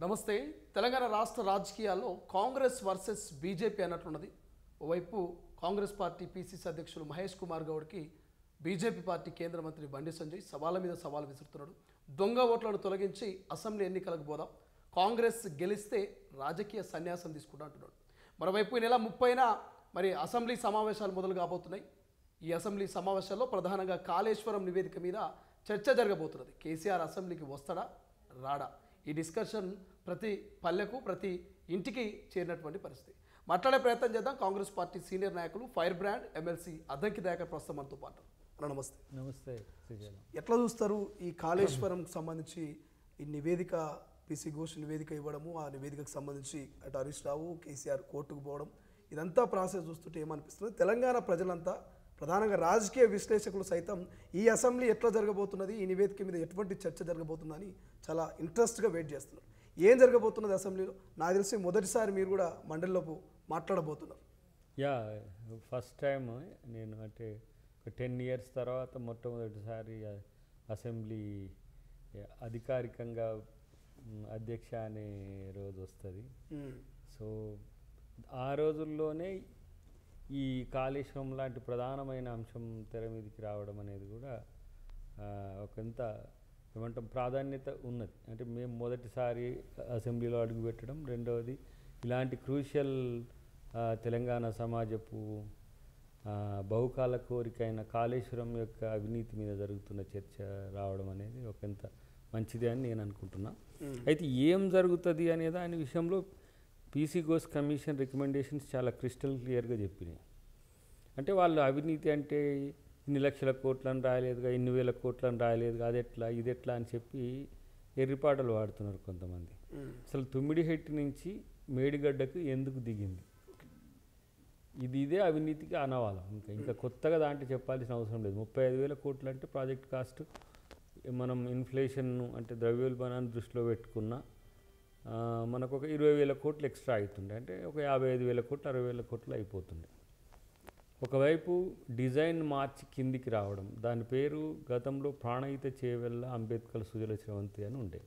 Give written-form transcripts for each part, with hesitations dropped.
నమస్తే. తెలంగాణ రాష్ట్ర రాజకీయాల్లో కాంగ్రెస్ వర్సెస్ బీజేపీ అన్నట్లున్నది. ఓవైపు కాంగ్రెస్ పార్టీ పీసీసీ అధ్యక్షులు మహేష్ కుమార్ గౌడ్కి బీజేపీ పార్టీ కేంద్ర మంత్రి బండి సంజయ్ సవాళ్ళ మీద సవాలు విసురుతున్నాడు. దొంగ ఓట్లను తొలగించి అసెంబ్లీ ఎన్నికలకు పోదాం, కాంగ్రెస్ గెలిస్తే రాజకీయ సన్యాసం తీసుకుంటా అంటున్నాడు. మరోవైపు ఈ నెల 30న మరి అసెంబ్లీ సమావేశాలు మొదలు కాబోతున్నాయి. ఈ అసెంబ్లీ సమావేశాల్లో ప్రధానంగా కాళేశ్వరం నివేదిక మీద చర్చ జరగబోతున్నది. కేసీఆర్ అసెంబ్లీకి వస్తాడా రాడా? ఈ డిస్కషన్ ప్రతి పల్లెకు ప్రతి ఇంటికి చేరినటువంటి పరిస్థితి. మాట్లాడే ప్రయత్నం చేద్దాం. కాంగ్రెస్ పార్టీ సీనియర్ నాయకులు fire brand MLC Addanki Dayakar ప్రస్తుతం మనతో పాటు. నమస్తే. నమస్తే. ఎట్లా చూస్తారు ఈ కాళేశ్వరంకి సంబంధించి ఈ నివేదిక, పిసి ఘోష్ నివేదిక ఇవ్వడము, ఆ నివేదికకు సంబంధించి అటు హరీష్ రావు కేసీఆర్ కోర్టుకు పోవడం, ఇదంతా ప్రాసెస్ చూస్తుంటే ఏమనిపిస్తుంది? తెలంగాణ ప్రజలంతా ప్రధానంగా రాజకీయ విశ్లేషకులు సైతం ఈ అసెంబ్లీ ఎట్లా జరగబోతున్నది, ఈ నివేదిక మీద ఎటువంటి చర్చ జరగబోతుందని చాలా ఇంట్రెస్ట్గా వెయిట్ చేస్తున్నారు. ఏం జరగబోతున్నది అసెంబ్లీలో? నాకు తెలిసి మొదటిసారి మీరు కూడా మండలిలోపు మాట్లాడబోతున్నారు. ఫస్ట్ టైం నేను అంటే ఒక 10 years తర్వాత మొట్టమొదటిసారి అసెంబ్లీ అధికారికంగా అధ్యక్ష అనే రోజు వస్తుంది. సో ఆ రోజుల్లోనే ఈ కాళేశ్వరం లాంటి ప్రధానమైన అంశం తెర మీదకి రావడం అనేది కూడా ఒకంత ఏమంటాం ప్రాధాన్యత ఉన్నది. అంటే మేము మొదటిసారి అసెంబ్లీలో అడుగుపెట్టడం, రెండవది ఇలాంటి క్రూషియల్ తెలంగాణ సమాజపు బహుకాల కోరికైన కాళేశ్వరం యొక్క అవినీతి మీద జరుగుతున్న చర్చ రావడం అనేది ఒకంత మంచిదే అని నేను అనుకుంటున్నా. అయితే ఏం జరుగుతుంది అనే దాని విషయంలో పీసీ ఘోష్ కమిషన్ రికమెండేషన్స్ చాలా క్రిస్టల్ క్లియర్గా చెప్పినాయి. అంటే వాళ్ళు అవినీతి అంటే ఇన్ని లక్షల కోట్లను రాయలేదుగా, ఇన్ని వేల కోట్లను రాయలేదుగా, అదెట్లా ఇదెట్లా అని చెప్పి ఎర్రిపాటలు వాడుతున్నారు కొంతమంది. అసలు తుమ్మిడిహెట్టి నుంచి మేడిగడ్డకు ఎందుకు దిగింది, ఇదే అవినీతికి ఆనవాళ్ళం. ఇంకా కొత్తగా దాంట్లో చెప్పాల్సిన అవసరం లేదు. 35,000 కోట్లు అంటే ప్రాజెక్ట్ కాస్ట్ మనం ఇన్ఫ్లేషన్ను అంటే ద్రవ్యోల్బణాన్ని దృష్టిలో పెట్టుకున్న మనకు ఒక 20,000 కోట్లు ఎక్స్ట్రా అవుతుండే, అంటే ఒక 55,000 కోట్లు 60,000 కోట్లు అయిపోతుండే. ఒకవైపు డిజైన్ మార్చి కిందికి రావడం, దాని పేరు గతంలో ప్రాణహిత చేవెళ్ళ అంబేద్కర్ సుజల శ్రవంతి అని ఉండే,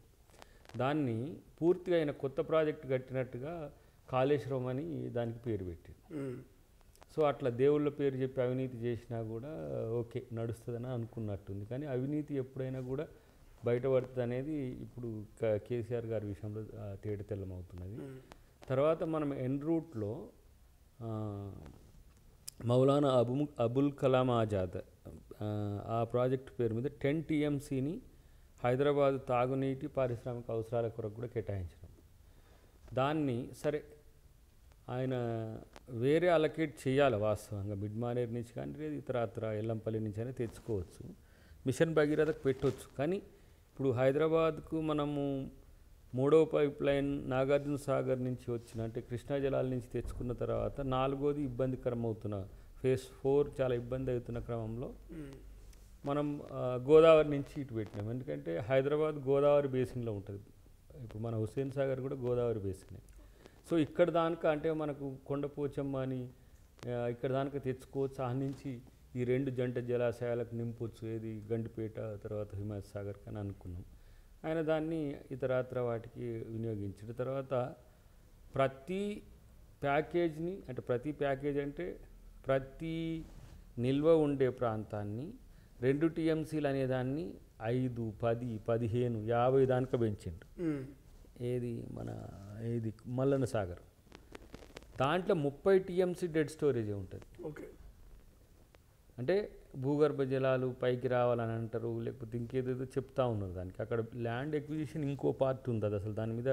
దాన్ని పూర్తిగా ఆయన కొత్త ప్రాజెక్టు కట్టినట్టుగా కాళేశ్వరం అని దానికి పేరు పెట్టారు. సో అట్లా దేవుళ్ళ పేరు చెప్పి అవినీతి చేసినా కూడా ఓకే నడుస్తుందని అనుకున్నట్టుంది. కానీ అవినీతి ఎప్పుడైనా కూడా బయటపడుతుంది అనేది ఇప్పుడు కేసీఆర్ గారి విషయంలో తేటతెల్లమవుతున్నది. తర్వాత మనం ఎన్ రూట్లో మౌలానా అబుల్ కలాం ఆజాద్ ఆ ప్రాజెక్టు పేరు మీద 10 TMCని హైదరాబాద్ తాగునీటి పారిశ్రామిక అవసరాల కొరకు కూడా కేటాయించడం, దాన్ని సరే ఆయన వేరే అలొకేట్ చేయాలి. వాస్తవంగా మిడ్ మానేర్ నుంచి కానీ లేదు ఇతరత్ర ఎల్లంపల్లి నుంచి అయినా తెచ్చుకోవచ్చు, మిషన్ భగీరథకు పెట్టవచ్చు. కానీ ఇప్పుడు హైదరాబాద్కు మనము 3వ పైప్ లైన్ నాగార్జున సాగర్ నుంచి వచ్చిన అంటే కృష్ణా జలాల నుంచి తెచ్చుకున్న తర్వాత 4వది ఇబ్బందికరం అవుతున్న ఫేజ్ 4 చాలా ఇబ్బంది అవుతున్న క్రమంలో మనం గోదావరి నుంచి ఇటు పెట్టినాం. ఎందుకంటే హైదరాబాద్ గోదావరి బేసిన్లో ఉంటుంది. ఇప్పుడు మన హుస్సేన్ సాగర్ కూడా గోదావరి బేసినే. సో ఇక్కడ దానిక అంటే మనకు కొండపోచమ్మ అని ఇక్కడ దానిక తెచ్చుకోవచ్చు. ఆ నుంచి ఈ 2 జంట జలాశయాలకు నింపొచ్చు, ఏది గండిపేట తర్వాత హిమాయత్ సాగర్ అని అనుకున్నాం. ఆయన దాన్ని ఇతరత్ర వాటికి వినియోగించిన తర్వాత ప్రతి ప్యాకేజ్ని అంటే ప్రతి నిల్వ ఉండే ప్రాంతాన్ని 2 TMCలు అనేదాన్ని 5, 10, 15, 50 దానిక పెంచిండు. ఏది మల్లన్న సాగర్ దాంట్లో 30 TMC డెడ్ స్టోరేజ్ ఉంటుంది. ఓకే, అంటే భూగర్భ జలాలు పైకి రావాలని అంటారు, లేకపోతే ఇంకేదేదో చెప్తా ఉన్నారు. దానికి అక్కడ ల్యాండ్ ఎక్విజిషన్ ఇంకో పార్ట్ ఉంది. అది అసలు దాని మీద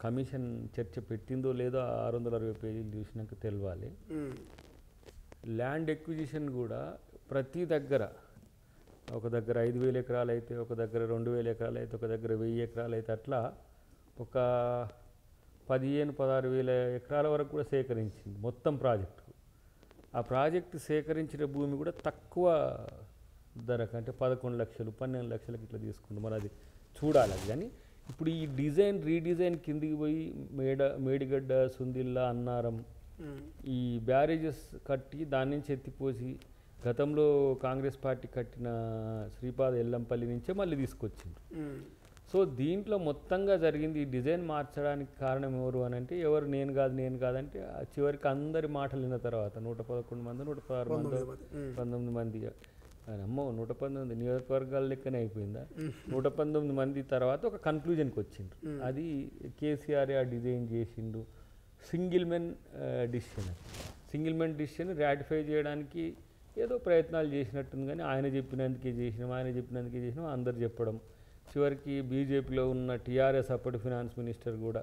కమిషన్ చర్చ పెట్టిందో లేదో 660 పేజీలు చూసినాక తెలవాలి. ల్యాండ్ ఎక్విజిషన్ కూడా ప్రతి దగ్గర ఒక దగ్గర 5,000 ఎకరాలు అయితే, ఒక దగ్గర 2,000 ఎకరాలు అయితే, ఒక దగ్గర 1,000 ఎకరాలు అయితే, అట్లా ఒక 15,000-16,000 ఎకరాల వరకు కూడా సేకరించింది మొత్తం ప్రాజెక్టు. ఆ ప్రాజెక్టు సేకరించిన భూమి కూడా తక్కువ ధరకు అంటే 11 లక్షలు 12 లక్షలకి ఇట్లా తీసుకుంది. మరి అది చూడాలి. అది కానీ ఇప్పుడు ఈ రీడిజైన్ కిందికి పోయి మేడిగడ్డ, సుందిల్లా, అన్నారం ఈ బ్యారేజెస్ కట్టి దాని నుంచి ఎత్తిపోసి గతంలో కాంగ్రెస్ పార్టీ కట్టిన శ్రీపాద ఎల్లంపల్లి నుంచే మళ్ళీ తీసుకొచ్చింది. సో దీంట్లో మొత్తంగా జరిగింది ఈ డిజైన్ మార్చడానికి కారణం ఎవరు అని అంటే ఎవరు నేను కాదంటే చివరికి అందరి మాటలు విన్న తర్వాత 111 మంది 116 మంది 19 మంది అమ్మో 119 నియోజకవర్గాల లెక్కనే అయిపోయిందా 119 మంది తర్వాత ఒక కన్క్లూజన్కి వచ్చిండ్రు అది కేసీఆర్ డిజైన్ చేసిండు సింగిల్ మెన్ డిసిషన్ రాటిఫై చేయడానికి ఏదో ప్రయత్నాలు చేసినట్టుంది కానీ ఆయన చెప్పినందుకే చేసినాం అందరు చెప్పడం చివరికి బీజేపీలో ఉన్న టీఆర్ఎస్ అప్పటి ఫినాన్స్ మినిస్టర్ కూడా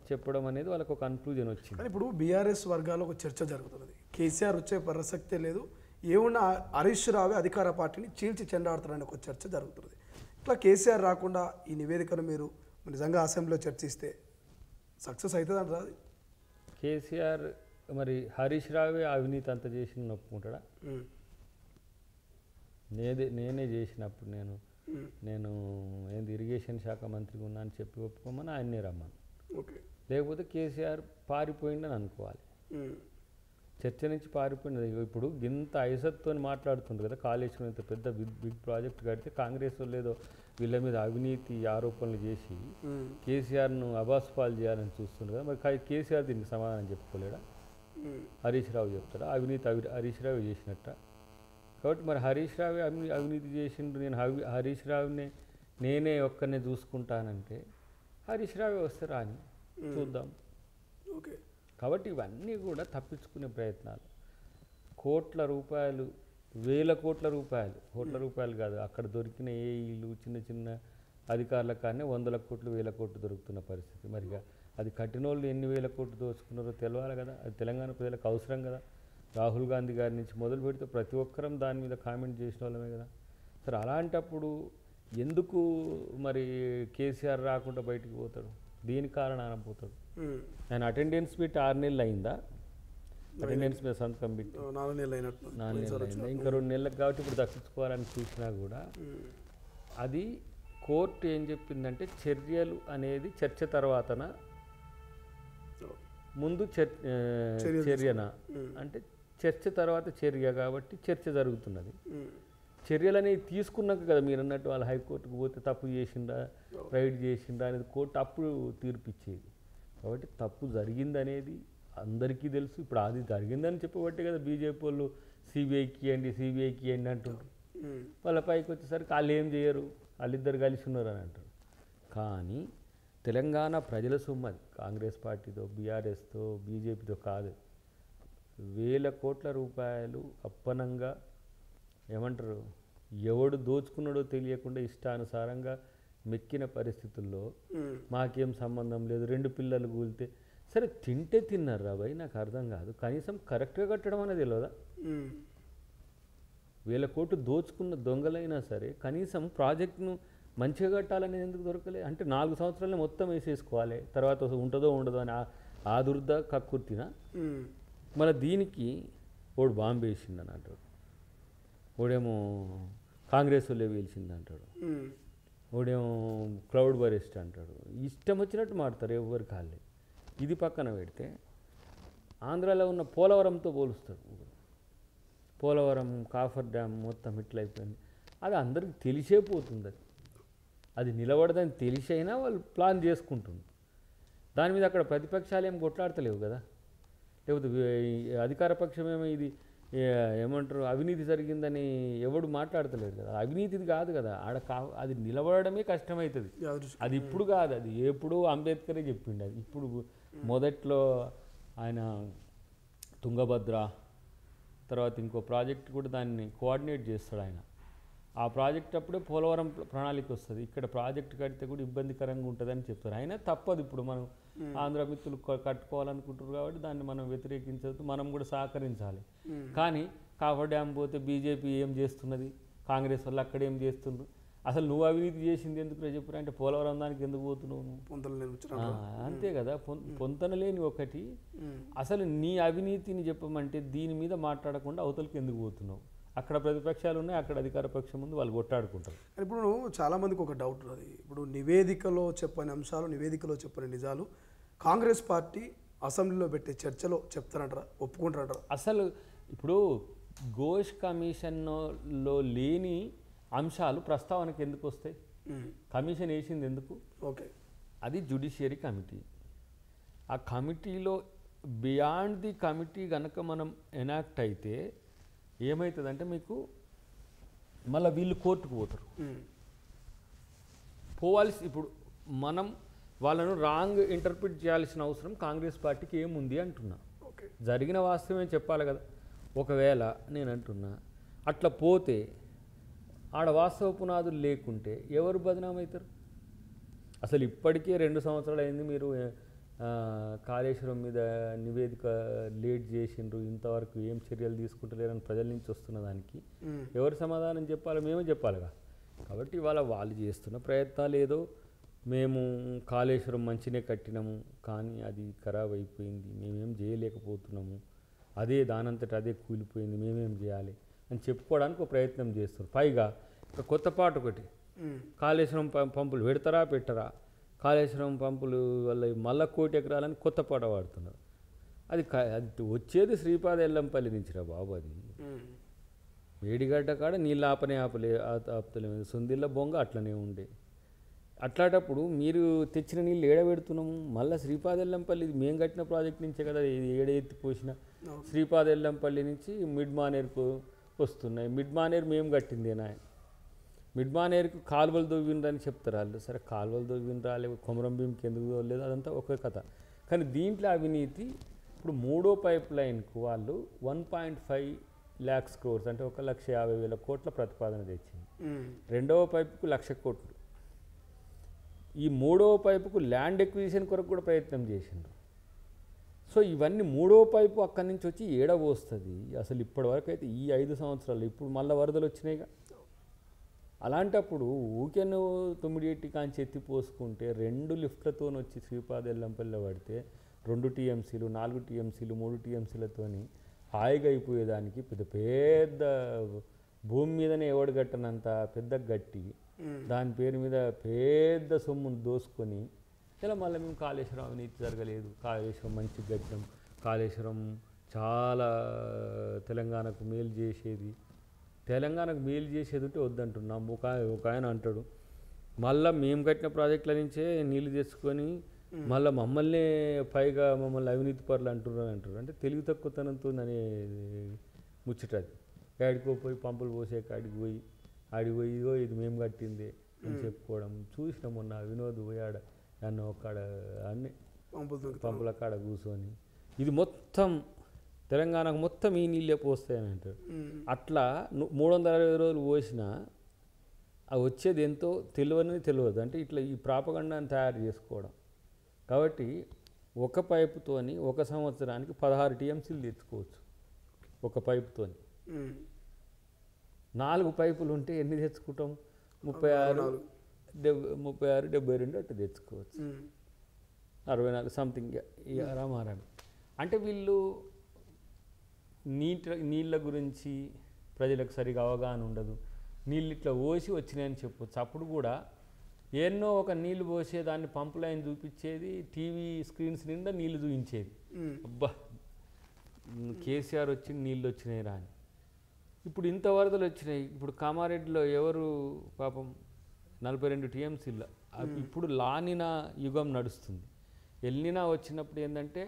చెప్పడం అనేది వాళ్ళకు ఒక కన్క్లూజన్ వచ్చింది. కానీ ఇప్పుడు బీఆర్ఎస్ వర్గాల్లో ఒక చర్చ జరుగుతున్నది. కేసీఆర్ వచ్చే ప్రసక్తే లేదు, ఏమున్నా హరీష్ రావే అధికార పార్టీని చీల్చి చెండాడుతారని ఒక చర్చ జరుగుతున్నది. ఇట్లా కేసీఆర్ రాకుండా ఈ నివేదికను మీరు నిజంగా అసెంబ్లీలో చర్చిస్తే సక్సెస్ అవుతుంది అంటారా? కేసీఆర్ మరి హరీష్ రావే అవినీతి అంత చేసి ఒప్పుకుంటాడా? నేనే చేసినప్పుడు నేను ఏంది ఇరిగేషన్ శాఖ మంత్రిగా ఉన్నా అని చెప్పి ఒప్పుకోమని ఆయన్నే రమ్మను. లేకపోతే కేసీఆర్ పారిపోయిందని అనుకోవాలి. చర్చ నుంచి పారిపోయినది. ఇప్పుడు ఇంత ఐసత్తో మాట్లాడుతుండ్రు కదా, కాళేశ్వరం ఇంత పెద్ద బిగ్ ప్రాజెక్ట్ కడితే కాంగ్రెస్ వాళ్ళు ఏదో వీళ్ళ మీద అవినీతి ఆరోపణలు చేసి కేసీఆర్ను అబాస్పాలు చేయాలని చూస్తుండ్రు కదా. మరి కేసీఆర్ దీనికి సమాధానం చెప్పుకోలేడా? హరీష్ రావు చెప్తాడా అవినీతి హరీష్ రావు చేసినట్ట? కాబట్టి మరి హరీష్ రావే అవినీతి చేసిండ్రు, నేను హరీష్ రావుని నేనే ఒక్కనే చూసుకుంటానంటే హరీష్ రావే వస్తే రాని చూద్దాం. ఓకే, కాబట్టి ఇవన్నీ కూడా తప్పించుకునే ప్రయత్నాలు. కోట్ల రూపాయలు, వేల కోట్ల రూపాయలు కాదు అక్కడ దొరికిన ఏఈలు చిన్న చిన్న అధికారుల కానీ 100 కోట్లు 1000 కోట్లు దొరుకుతున్న పరిస్థితి. మరిగా అది కట్టినోళ్ళు ఎన్ని వేల కోట్లు దోచుకున్నారో తెలవాలి కదా, అది తెలంగాణ ప్రజలకు అవసరం కదా. రాహుల్ గాంధీ గారి నుంచి మొదలు పెడితే ప్రతి ఒక్కరం దాని మీద కామెంట్ చేసిన వాళ్ళమే కదా. సరే అలాంటప్పుడు ఎందుకు మరి కేసీఆర్ రాకుండా బయటికి పోతాడు? దీని కారణాన పోతాడు. ఆయన అటెండెన్స్ పెట్టి 6 నెలలు అయిందా? అటెండెన్స్ మీద సంతకం పెట్టి 4 నెలలు అయిందా? ఇంకా 2 నెలలకు కాబట్టి ఇప్పుడు దక్కించుకోవాలని చూసినా కూడా అది కోర్టు ఏం చెప్పిందంటే చర్యలు అనేది చర్చ తర్వాతన ముందు చర్యన అంటే చర్చ తర్వాత చర్య కాబట్టి చర్చ జరుగుతున్నది. చర్యలు అనేవి తీసుకున్నాక కదా మీరు అన్నట్టు వాళ్ళు హైకోర్టుకు పోతే తప్పు చేసిండ్రా రైడ్ చేసిండ్రా అనేది కోర్టు అప్పుడు తీర్పిచ్చేది. కాబట్టి తప్పు జరిగిందనేది అందరికీ తెలుసు. ఇప్పుడు అది జరిగిందని చెప్పబట్టే కదా బీజేపీ వాళ్ళు సిబిఐకి ఇవ్వండి అంటుంటారు. వాళ్ళ పైకి వచ్చేసరికి వాళ్ళు ఏం చేయరు, వాళ్ళిద్దరు కలిసి ఉన్నారు అని అంటారు. కానీ తెలంగాణ ప్రజల సొమ్మది, కాంగ్రెస్ పార్టీతో బీఆర్ఎస్తో బీజేపీతో కాదు. వేల కోట్ల రూపాయలు అప్పనంగా ఏమంటారు ఎవడు దోచుకున్నాడో తెలియకుండా ఇష్టానుసారంగా మెక్కిన పరిస్థితుల్లో మాకేం సంబంధం లేదు 2 పిల్లలు కూలితే సరే తింటే తిన్నారు రా భయ్, నాకు అర్థం కాదు. కనీసం కరెక్ట్గా కట్టడం అనేది తెలియదా? 1000 కోట్లు దోచుకున్న దొంగలైనా సరే కనీసం ప్రాజెక్టును మంచిగా కట్టాలనేది ఎందుకు దొరకలే? అంటే 4 సంవత్సరాలని మొత్తం వేసేసుకోవాలి, తర్వాత ఉంటుందో ఉండదో అని ఆ దుర్ద కక్కుర్తిన. మళ్ళీ దీనికి ఓడు బాంబు వేసిందని అంటాడు, ఓడేమో కాంగ్రెస్ వాళ్ళే వేల్చింది అంటాడు, ఓడేమో క్లౌడ్ బరెస్ట్ అంటాడు. ఇష్టం వచ్చినట్టు మాడతారు ఎవరి కాళ్ళే. ఇది పక్కన పెడితే ఆంధ్రాలో ఉన్న పోలవరంతో పోలుస్తాడు. పోలవరం కాఫర్ డ్యామ్ మొత్తం ఇట్లయిపోయింది. అది అందరికి తెలిసే పోతుంది. అది నిలబడదని తెలిసైనా వాళ్ళు ప్లాన్ చేసుకుంటుంది. దాని మీద అక్కడ ప్రతిపక్షాలు ఏం కొట్లాడతలేవు కదా, లేకపోతే అధికార పక్షమేమో ఇది ఏమంటారు అవినీతి జరిగిందని ఎవడు మాట్లాడతలేడు కదా. అవినీతిది కాదు కదా, అది నిలబడమే కష్టమవుతుంది. అది ఇప్పుడు కాదు, అది ఎప్పుడూ అంబేద్కరే చెప్పిండు. అది ఇప్పుడు మొదట్లో ఆయన తుంగభద్ర తర్వాత ఇంకో ప్రాజెక్ట్ కూడా దాన్ని కోఆర్డినేట్ చేస్తాడు ఆయన. ఆ ప్రాజెక్ట్ అప్పుడే పోలవరం ప్రణాళిక వస్తుంది. ఇక్కడ ప్రాజెక్ట్ కడితే కూడా ఇబ్బందికరంగా ఉంటుందని చెప్తారు. అయినా తప్పదు, ఇప్పుడు మనం ఆంధ్ర మిత్రులు కట్టుకోవాలనుకుంటారు కాబట్టి దాన్ని మనం వ్యతిరేకించవద్దు, మనం కూడా సహకరించాలి. కానీ కాఫర్ డ్యామ్ పోతే బీజేపీ ఏం చేస్తున్నది, కాంగ్రెస్ వాళ్ళు అక్కడ ఏం చేస్తుండ్రు, అసలు నువ్వు అవినీతి చేసింది ఎందుకు చెప్పారు అంటే పోలవరం దానికి ఎందుకు పోతున్నావు నువ్వు? అంతే కదా, పొంతనలేని ఒకటి. అసలు నీ అవినీతిని చెప్పమంటే దీని మీద మాట్లాడకుండా అవతలకి ఎందుకు పోతున్నావు? అక్కడ ప్రతిపక్షాలు ఉన్నాయి, అక్కడ అధికార పక్షం ముందు వాళ్ళు కొట్టాడుకుంటారు. ఇప్పుడు చాలామందికి ఒక డౌట్ ఉన్నది, ఇప్పుడు నివేదికలో చెప్పని అంశాలు, నివేదికలో చెప్పని నిజాలు కాంగ్రెస్ పార్టీ అసెంబ్లీలో పెట్టే చర్చలో చెప్తారంటారా, ఒప్పుకుంటారంటారా? అసలు ఇప్పుడు ఘోష్ కమిషన్లో లేని అంశాలు ప్రస్తావనకు ఎందుకు వస్తాయి? కమిషన్ వేసింది ఎందుకు? ఓకే, అది జ్యుడిషియరీ కమిటీ. ఆ కమిటీలో బియాండ్ ది కమిటీ కనుక మనం ఎనాక్ట్ అయితే ఏమవుతుందంటే మీకు మళ్ళీ వీళ్ళు కోర్టుకు పోతారు. పోవాల్సి ఇప్పుడు మనం వాళ్ళను రాంగ్ ఇంటర్ప్రిట్ చేయాల్సిన అవసరం కాంగ్రెస్ పార్టీకి ఏముంది అంటున్నా. జరిగిన వాస్తవమే చెప్పాలి కదా. ఒకవేళ నేను అంటున్నా అట్లా పోతే ఆడ వాస్తవ పునాదులు లేకుంటే ఎవరు బదనామవుతారు? అసలు ఇప్పటికే 2 సంవత్సరాలు అయింది మీరు కాళేశ్వరం మీద నివేదిక లేట్ చేసిండ్రు, ఇంతవరకు ఏం చర్యలు తీసుకుంటలేరని ప్రజల నుంచి వస్తున్న దానికి ఎవరు సమాధానం చెప్పాలి? మేమే చెప్పాలిగా. కాబట్టి ఇవాళ వాళ్ళు చేస్తున్న ప్రయత్నాలు ఏదో మేము కాళేశ్వరం మంచినే కట్టినాము కానీ అది ఖరాబ్ అయిపోయింది, మేమేం చేయలేకపోతున్నాము, అదే దానంతట అదే కూలిపోయింది, మేమేం చేయాలి అని చెప్పుకోవడానికి ఒక ప్రయత్నం చేస్తారు. పైగా ఒక కొత్త పాట ఒకటి, కాళేశ్వరం పంపులు పెడతారా పెట్టరా, కాళేశ్వరం పంపులు వల్ల మళ్ళా 1 కోటి ఎకరాలని కొత్త పాట పాడుతున్నారు. అది వచ్చేది శ్రీపాద ఎల్లంపల్లి నుంచిరా బాబు. అది వేడిగడ్డ కాడ నీళ్ళు ఆపలేము, సుందిళ్ళ బొంగ అట్లనే ఉండే. అట్లాంటప్పుడు మీరు తెచ్చిన నీళ్ళు ఏడబెడుతున్నాము, మళ్ళీ శ్రీపాద ఎల్లంపల్లి మేము కట్టిన ప్రాజెక్ట్ నుంచే కదా ఏడెత్తి పోసిన. శ్రీపాద ఎల్లంపల్లి నుంచి మిడ్ మానేర్కు వస్తున్నాయి. మిడ్ మానేర్ మేము కట్టిందేనా? మిడ్ మానేర్కు కాలువలు దొవ్విండ్రని చెప్తారు వాళ్ళు. సరే కాలువలు దొవ్విండ్రా లేవు, కొమరం భీంకి ఎందుకు దొవ్వలేదు, అదంతా ఒక కథ. కానీ దీంట్లో అవినీతి ఇప్పుడు 3వ పైప్ లైన్కు వాళ్ళు 1.5 lakh crores అంటే 1,50,000 కోట్ల ప్రతిపాదన తెచ్చింది. 2వ పైపుకు 1,00,000 కోట్లు. ఈ 3వ పైపుకు ల్యాండ్ ఎక్విజిషన్ కొరకు కూడా ప్రయత్నం చేసిండ్రు. సో ఇవన్నీ 3వ పైపు అక్కడి నుంచి వచ్చి ఏడవస్తుంది. అసలు ఇప్పటివరకు అయితే ఈ 5 సంవత్సరాలు ఇప్పుడు మళ్ళీ వరదలు వచ్చినాయిగా. అలాంటప్పుడు ఊకెను 9 కాంచి ఎత్తి పోసుకుంటే 2 లిఫ్ట్లతో వచ్చి శ్రీపాద ఎల్లంపల్లిలో పడితే 2 TMCలు 4 TMCలు 3 TMCలతోని హాయిగా అయిపోయేదానికి పెద్ద భూమి మీదనే ఎవడు గట్టనంత పెద్ద గట్టి దాని పేరు మీద పెద్ద సొమ్మును దోసుకొని ఇలా మళ్ళీ మేము కాళేశ్వరం అవినీతి జరగలేదు, కాళేశ్వరం మంచి గట్టం, కాళేశ్వరం చాలా తెలంగాణకు మేలు చేసేది, తెలంగాణకు మేలు చేసేది ఉంటే వద్దంటున్నాం. ఒక ఆయన అంటాడు మళ్ళీ మేము కట్టిన ప్రాజెక్టుల నుంచే నీళ్ళు తెచ్చుకొని మళ్ళీ మమ్మల్ని పైగా మమ్మల్ని అవినీతి పరులు అంటున్నారు. అంటే తెలివి తక్కువతనంతో అనే ముచ్చటది. కాడికో పోయి పంపులు పోసే కాడికి పోయి ఇదో ఇది మేము కట్టింది అని చెప్పుకోవడం చూసిన. మొన్న వినోద్ పోయాడ నన్ను ఒక్కడ అన్ని పంపుల కాడ కూర్చొని ఇది మొత్తం తెలంగాణకు మొత్తం ఈ నీళ్ళే పోస్తాయని అంటారు. అట్లా 360 రోజులు పోసినా అవి వచ్చేది ఎంతో తెలియదు. అంటే ఇట్లా ఈ ప్రాపగండాన్ని తయారు చేసుకోవడం. కాబట్టి ఒక పైపుతోని 1 సంవత్సరానికి 16 TMCలు తెచ్చుకోవచ్చు. ఒక పైపుతోని 4 పైపులు ఉంటే ఎన్ని తెచ్చుకుంటాం? 36, 72 అట్లా తెచ్చుకోవచ్చు. 64 సంథింగ్ రామారాణి. అంటే వీళ్ళు నీళ్ళ గురించి ప్రజలకు సరిగా అవగాహన ఉండదు. నీళ్ళు ఇట్లా పోసి వచ్చినాయని చెప్పొచ్చు. అప్పుడు కూడా ఎన్నో ఒక నీళ్లు పోసేదాన్ని పంపు లైన్ చూపించేది, టీవీ స్క్రీన్స్ నిండా నీళ్లు చూపించేది. అబ్బా కేసీఆర్ వచ్చి నీళ్ళు వచ్చినాయి రా అని. ఇప్పుడు ఇంత వరదలు వచ్చినాయి. ఇప్పుడు కామారెడ్డిలో ఎవరు పాపం 42 TMCలు. ఇప్పుడు లానినా యుగం నడుస్తుంది. ఎల్నినా వచ్చినప్పుడు ఏంటంటే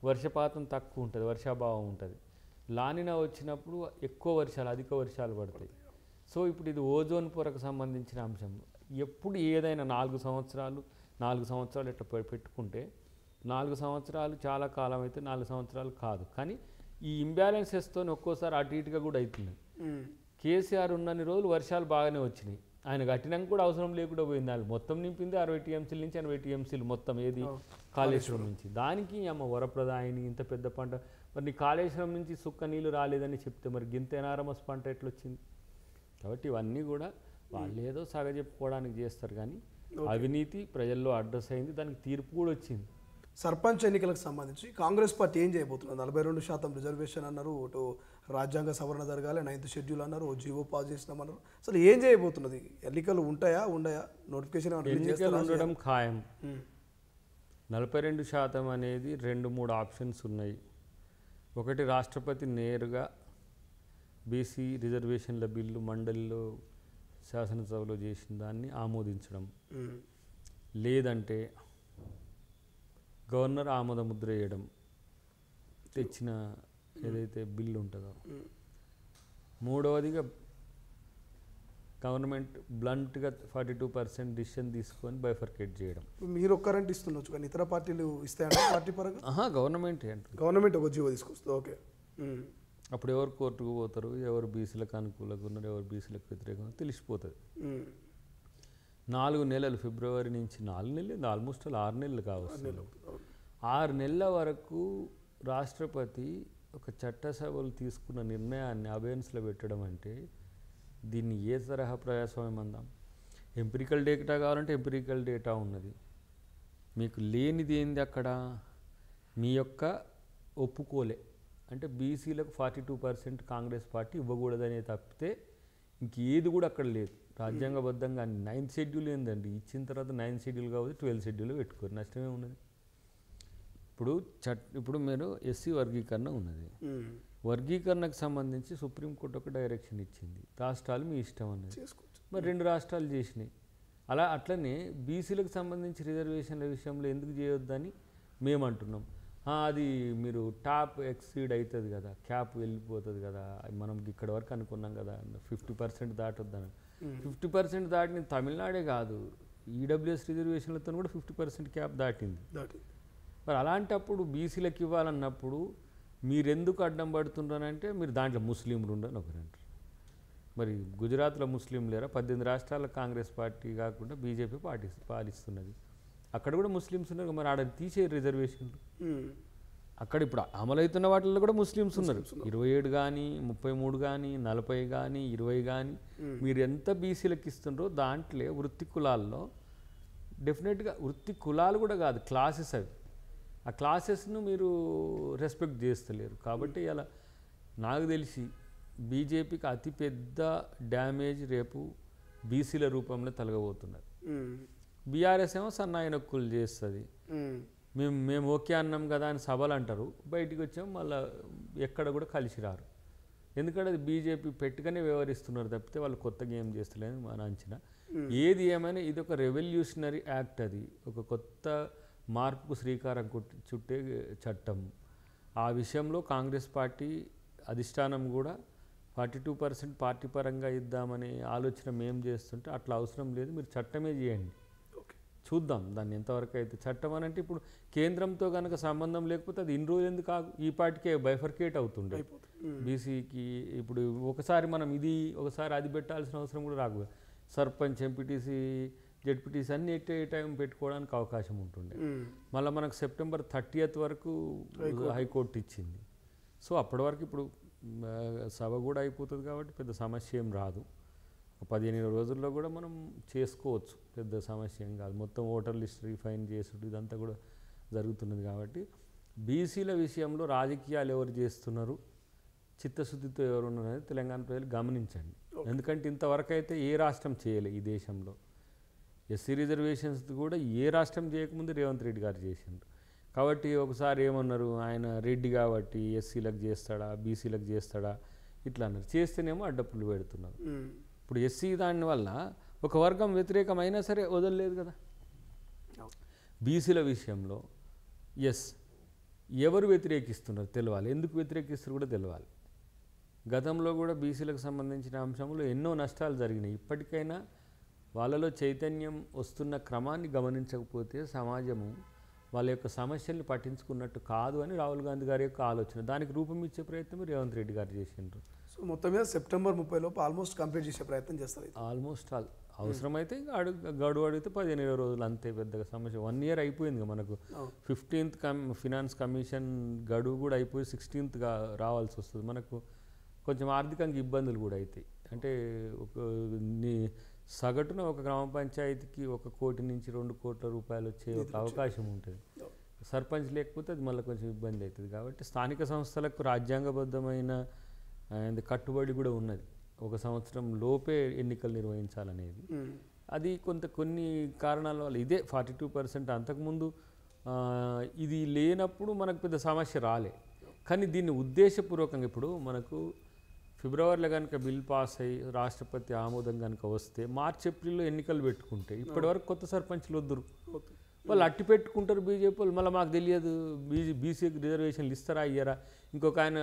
వర్షపాతం తక్కువ ఉంటుంది, వర్షాభావం ఉంటుంది. లానినా వచ్చినప్పుడు ఎక్కువ వర్షాలు, అధిక వర్షాలు పడతాయి. సో ఇప్పుడు ఇది ఓజోన్ పొరకు సంబంధించిన అంశం. ఎప్పుడు ఏదైనా 4 సంవత్సరాలు ఇట్లా పెట్టుకుంటే 4 సంవత్సరాలు చాలా కాలం అయితే 4 సంవత్సరాలు కాదు. కానీ ఈ ఇంబ్యాలెన్సెస్తో ఒక్కోసారి అటు ఇటుగా కూడా అవుతుంది. కేసీఆర్ ఉన్నన్ని రోజులు వర్షాలు బాగానే వచ్చినాయి. ఆయన కట్టినాక కూడా అవసరం లేకుండా పోయింది. వాళ్ళు మొత్తం నింపింది 60 TMCల నుంచి 80 TMCలు మొత్తం ఏది కాళేశ్వరం నుంచి. దానికి అమ్మ వరప్రదాయిని ఇంత పెద్ద పంట. మరి నీ కాళేశ్వరం నుంచి సుక్క నీళ్ళు రాలేదని చెప్తే మరి గింత ఎనారమస్ పంట ఎట్లొచ్చింది? కాబట్టి ఇవన్నీ కూడా వాళ్ళు ఏదో సగ చెప్పుకోవడానికి చేస్తారు. కానీ అవినీతి ప్రజల్లో అడ్రస్ అయింది, దానికి తీర్పు కూడా వచ్చింది. సర్పంచ్ ఎన్నికలకు సంబంధించి కాంగ్రెస్ పార్టీ ఏం చేయబోతున్నారు? 42% రిజర్వేషన్ అన్నారు, ఒకటి రాజ్యాంగ సవరణ జరగాలి, 9th షెడ్యూల్ అన్నారు, జీవో పాస్ చేసినామన్నారు. అసలు ఏం చేయబోతున్నది? ఎన్నికలు ఉంటాయా ఉండయా? నోటిఫికేషన్ ఎన్నికలు ఉండడం ఖాయం. 42% అనేది 2-3 ఆప్షన్స్ ఉన్నాయి. ఒకటి రాష్ట్రపతి నేరుగా బీసీ రిజర్వేషన్ల బిల్లు మండలిలో శాసనసభలో చేసిన దాన్ని ఆమోదించడం, లేదంటే గవర్నర్ ఆమోద ముద్ర వేయడం, తెచ్చిన ఏదైతే బిల్లు ఉంటుందో. మూడవదిగా గవర్నమెంట్ బ్లంట్గా 42% డిసిషన్ తీసుకొని బైఫర్కేట్ చేయడం. మీరు ఒక్కరంటే ఇస్తుండొచ్చు కానీ ఇతర పార్టీలు ఇస్తాయంటే పార్టీ పరంగా గవర్నమెంట్ ఏంటి, గవర్నమెంట్ ఒక జీవో తీసుకొస్తుంది. ఓకే, అప్పుడు ఎవరు కోర్టుకు పోతారు, ఎవరు బీసీలకు అనుకూలంగా ఉన్నారు, ఎవరు బీసీలకు వ్యతిరేకంగా తెలిసిపోతుంది. 4 నెలలు, ఫిబ్రవరి నుంచి 4 నెలలు, ఆల్మోస్ట్ 6 నెలలు కావచ్చు. 6 నెలల వరకు రాష్ట్రపతి ఒక చట్టసభలు తీసుకున్న నిర్ణయాన్ని అబెన్స్లో పెట్టడం అంటే దీన్ని ఏ తరహా ప్రజాస్వామ్యం అందాం? ఎంపిరికల్ డేటా కావాలంటే ఎంపిరికల్ డేటా ఉన్నది, మీకు లేనిది ఏంది అక్కడ? మీ యొక్క ఒప్పుకోలే అంటే బీసీలకు 42% కాంగ్రెస్ పార్టీ ఇవ్వకూడదనే తప్పితే ఇంకేది కూడా అక్కడ లేదు. రాజ్యాంగబద్ధంగా 9th షెడ్యూల్ ఏందండి, ఇచ్చిన తర్వాత 9th షెడ్యూల్ కాబట్టి 12th షెడ్యూల్ పెట్టుకోరు, నష్టమే ఉన్నది. ఇప్పుడు మీరు ఎస్సీ వర్గీకరణ ఉన్నది, వర్గీకరణకు సంబంధించి సుప్రీంకోర్టు ఒక డైరెక్షన్ ఇచ్చింది, రాష్ట్రాలు మీ ఇష్టం అన్నది. మరి 2 రాష్ట్రాలు చేసినాయి. అట్లనే బీసీలకు సంబంధించి రిజర్వేషన్ల విషయంలో ఎందుకు చేయొద్దని మేము అంటున్నాం. అది మీరు టాప్ ఎక్సీడ్ అవుతుంది కదా, క్యాప్ వెళ్ళిపోతుంది కదా, మనం ఇక్కడ వరకు అనుకున్నాం కదా 50% దాటొద్దని. 50% దాటిన తమిళనాడే కాదు, ఈడబ్ల్యూఎస్ రిజర్వేషన్లతో కూడా 50% క్యాప్ దాటింది. మరి అలాంటప్పుడు బీసీలకు ఇవ్వాలన్నప్పుడు మీరెందుకు అడ్డం పడుతున్నారంటే మీరు దాంట్లో ముస్లింలు ఉండని ఒకరు అంటారు. మరి గుజరాత్లో ముస్లింలు లేరా? 18 రాష్ట్రాల కాంగ్రెస్ పార్టీ కాకుండా బీజేపీ పాలిస్తున్నది, అక్కడ కూడా ముస్లిమ్స్ ఉన్నారు. మరి ఆడ తీసే రిజర్వేషన్లు అక్కడ ఇప్పుడు అమలవుతున్న వాటిల్లో కూడా ముస్లిమ్స్ ఉన్నారు. 27 కానీ 33 కానీ 40 కానీ 20 కానీ మీరు ఎంత బీసీలకు ఇస్తుండ్రో దాంట్లో వృత్తి కులాల్లో డెఫినెట్గా, వృత్తి కులాలు కూడా కాదు క్లాసెస్, అవి ఆ క్లాసెస్ను మీరు రెస్పెక్ట్ చేస్తలేరు. కాబట్టి అలా నాకు తెలిసి బీజేపీకి అతిపెద్ద డ్యామేజ్ రేపు బీసీల రూపంలో తొలగబోతున్నారు. బీఆర్ఎస్ ఏమో సన్నాయి నొక్కులు చేస్తుంది, మేము ఓకే అన్నాం కదా అని సభలు అంటారు, బయటికి వచ్చాము మళ్ళీ ఎక్కడ కూడా కలిసి రారు. ఎందుకంటే అది బీజేపీ పెట్టుగానే వ్యవహరిస్తున్నారు తప్పితే వాళ్ళు కొత్తగా ఏం చేస్తలేదని మన అంచనా. ఏది ఏమైనా ఇది ఒక రెవల్యూషనరీ యాక్ట్, అది ఒక కొత్త మార్పుకు శ్రీకారం చుట్టే చట్టం. ఆ విషయంలో కాంగ్రెస్ పార్టీ అధిష్టానం కూడా 42% పార్టీ పరంగా ఇద్దామనే ఆలోచన మేము చేస్తుంటే అట్లా అవసరం లేదు, మీరు చట్టమే చేయండి, చూద్దాం దాన్ని ఎంతవరకు అయితే. చట్టం అని అంటే ఇప్పుడు కేంద్రంతో కనుక సంబంధం లేకపోతే అది ఇన్ని రోజులు ఎందుకు ఈ పార్టీకే బైఫర్కేట్ అవుతుండే బీసీకి. ఇప్పుడు ఒకసారి మనం ఇది ఒకసారి అది పెట్టాల్సిన అవసరం కూడా రాకు. సర్పంచ్, ఎంపీటీసీ, జెడ్పీటీసీ అన్ని ఏ టైం పెట్టుకోవడానికి అవకాశం ఉంటుండే. మళ్ళీ మనకు సెప్టెంబర్ 30th వరకు హైకోర్టు ఇచ్చింది. సో అప్పటి వరకు ఇప్పుడు సభ కూడా అయిపోతుంది కాబట్టి పెద్ద సమస్య ఏం రాదు. 15 రోజుల్లో కూడా మనం చేసుకోవచ్చు, పెద్ద సమస్య ఏం కాదు. మొత్తం ఓటర్ లిస్ట్ రీఫైన్ చేసుడు ఇదంతా కూడా జరుగుతున్నది కాబట్టి బీసీల విషయంలో రాజకీయాలు ఎవరు చేస్తున్నారు, చిత్తశుద్ధితో ఎవరు ఉన్నారనేది తెలంగాణ ప్రజలు గమనించండి. ఎందుకంటే ఇంతవరకు అయితే ఏ రాష్ట్రం చేయలే ఈ దేశంలో. ఎస్సీ రిజర్వేషన్స్ కూడా ఏ రాష్ట్రం చేయకముందు రేవంత్ రెడ్డి గారు చేసిండ్రు. కాబట్టి ఒకసారి ఏమన్నారు, ఆయన రెడ్డి కాబట్టి ఎస్సీలకు చేస్తాడా బీసీలకు చేస్తాడా ఇట్లా అన్నారు. చేస్తేనేమో అడ్డప్పులు పెడుతున్నారు. ఇప్పుడు ఎస్సీ దానివల్ల ఒక వర్గం వ్యతిరేకమైనా సరే వదలలేదు కదా. బీసీల విషయంలో ఎవరు వ్యతిరేకిస్తున్నారు తెలవాలి, ఎందుకు వ్యతిరేకిస్తున్నారు కూడా తెలవాలి. గతంలో కూడా బీసీలకు సంబంధించిన అంశంలో ఎన్నో నష్టాలు జరిగినాయి. ఇప్పటికైనా వాళ్ళలో చైతన్యం వస్తున్న క్రమాన్ని గమనించకపోతే సమాజము వాళ్ళ యొక్క సమస్యల్ని పట్టించుకున్నట్టు కాదు అని రాహుల్ గాంధీ గారి యొక్క ఆలోచన. దానికి రూపం ఇచ్చే ప్రయత్నం రేవంత్ రెడ్డి గారు చేసిండ్రు. సో మొత్తం మీద సెప్టెంబర్ 30 లోపు ఆల్మోస్ట్ కంప్లీట్ చేసే ప్రయత్నం చేస్తారు. ఆల్మోస్ట్ అవసరమైతే గడువు అడిగితే 15 రోజులు, అంతే పెద్దగా సమస్య. 1 year అయిపోయింది మనకు. 15th ఫినాన్స్ కమిషన్ గడువు కూడా అయిపోయి 16th రావాల్సి వస్తుంది. మనకు కొంచెం ఆర్థికంగా ఇబ్బందులు కూడా అవుతాయి. అంటే సగటున ఒక గ్రామ పంచాయతీకి 1 కోటి నుంచి 2 కోట్ల రూపాయలు వచ్చే ఒక అవకాశం ఉంటుంది. సర్పంచ్ లేకపోతే అది మళ్ళీ కొంచెం ఇబ్బంది అవుతుంది. కాబట్టి స్థానిక సంస్థలకు రాజ్యాంగబద్ధమైన కట్టుబడి కూడా ఉన్నది, 1 సంవత్సరం లోపే ఎన్నికలు నిర్వహించాలనేది. అది కొన్ని కారణాల వల్ల ఇదే 42%. అంతకుముందు ఇది లేనప్పుడు మనకు పెద్ద సమస్య రాలే. కానీ దీన్ని ఉద్దేశపూర్వకంగా ఇప్పుడు మనకు ఫిబ్రవరిలో కనుక బిల్ పాస్ అయ్యి రాష్ట్రపతి ఆమోదం కనుక వస్తే మార్చి ఏప్రిల్లో ఎన్నికలు పెట్టుకుంటే ఇప్పటివరకు కొత్త సర్పంచ్లు వద్దురు, వాళ్ళు అట్టి పెట్టుకుంటారు బీజేపీ వాళ్ళు. మళ్ళీ మాకు తెలియదు బీసీకి రిజర్వేషన్లు ఇస్తారా ఇయ్యరా. ఇంకొక ఆయన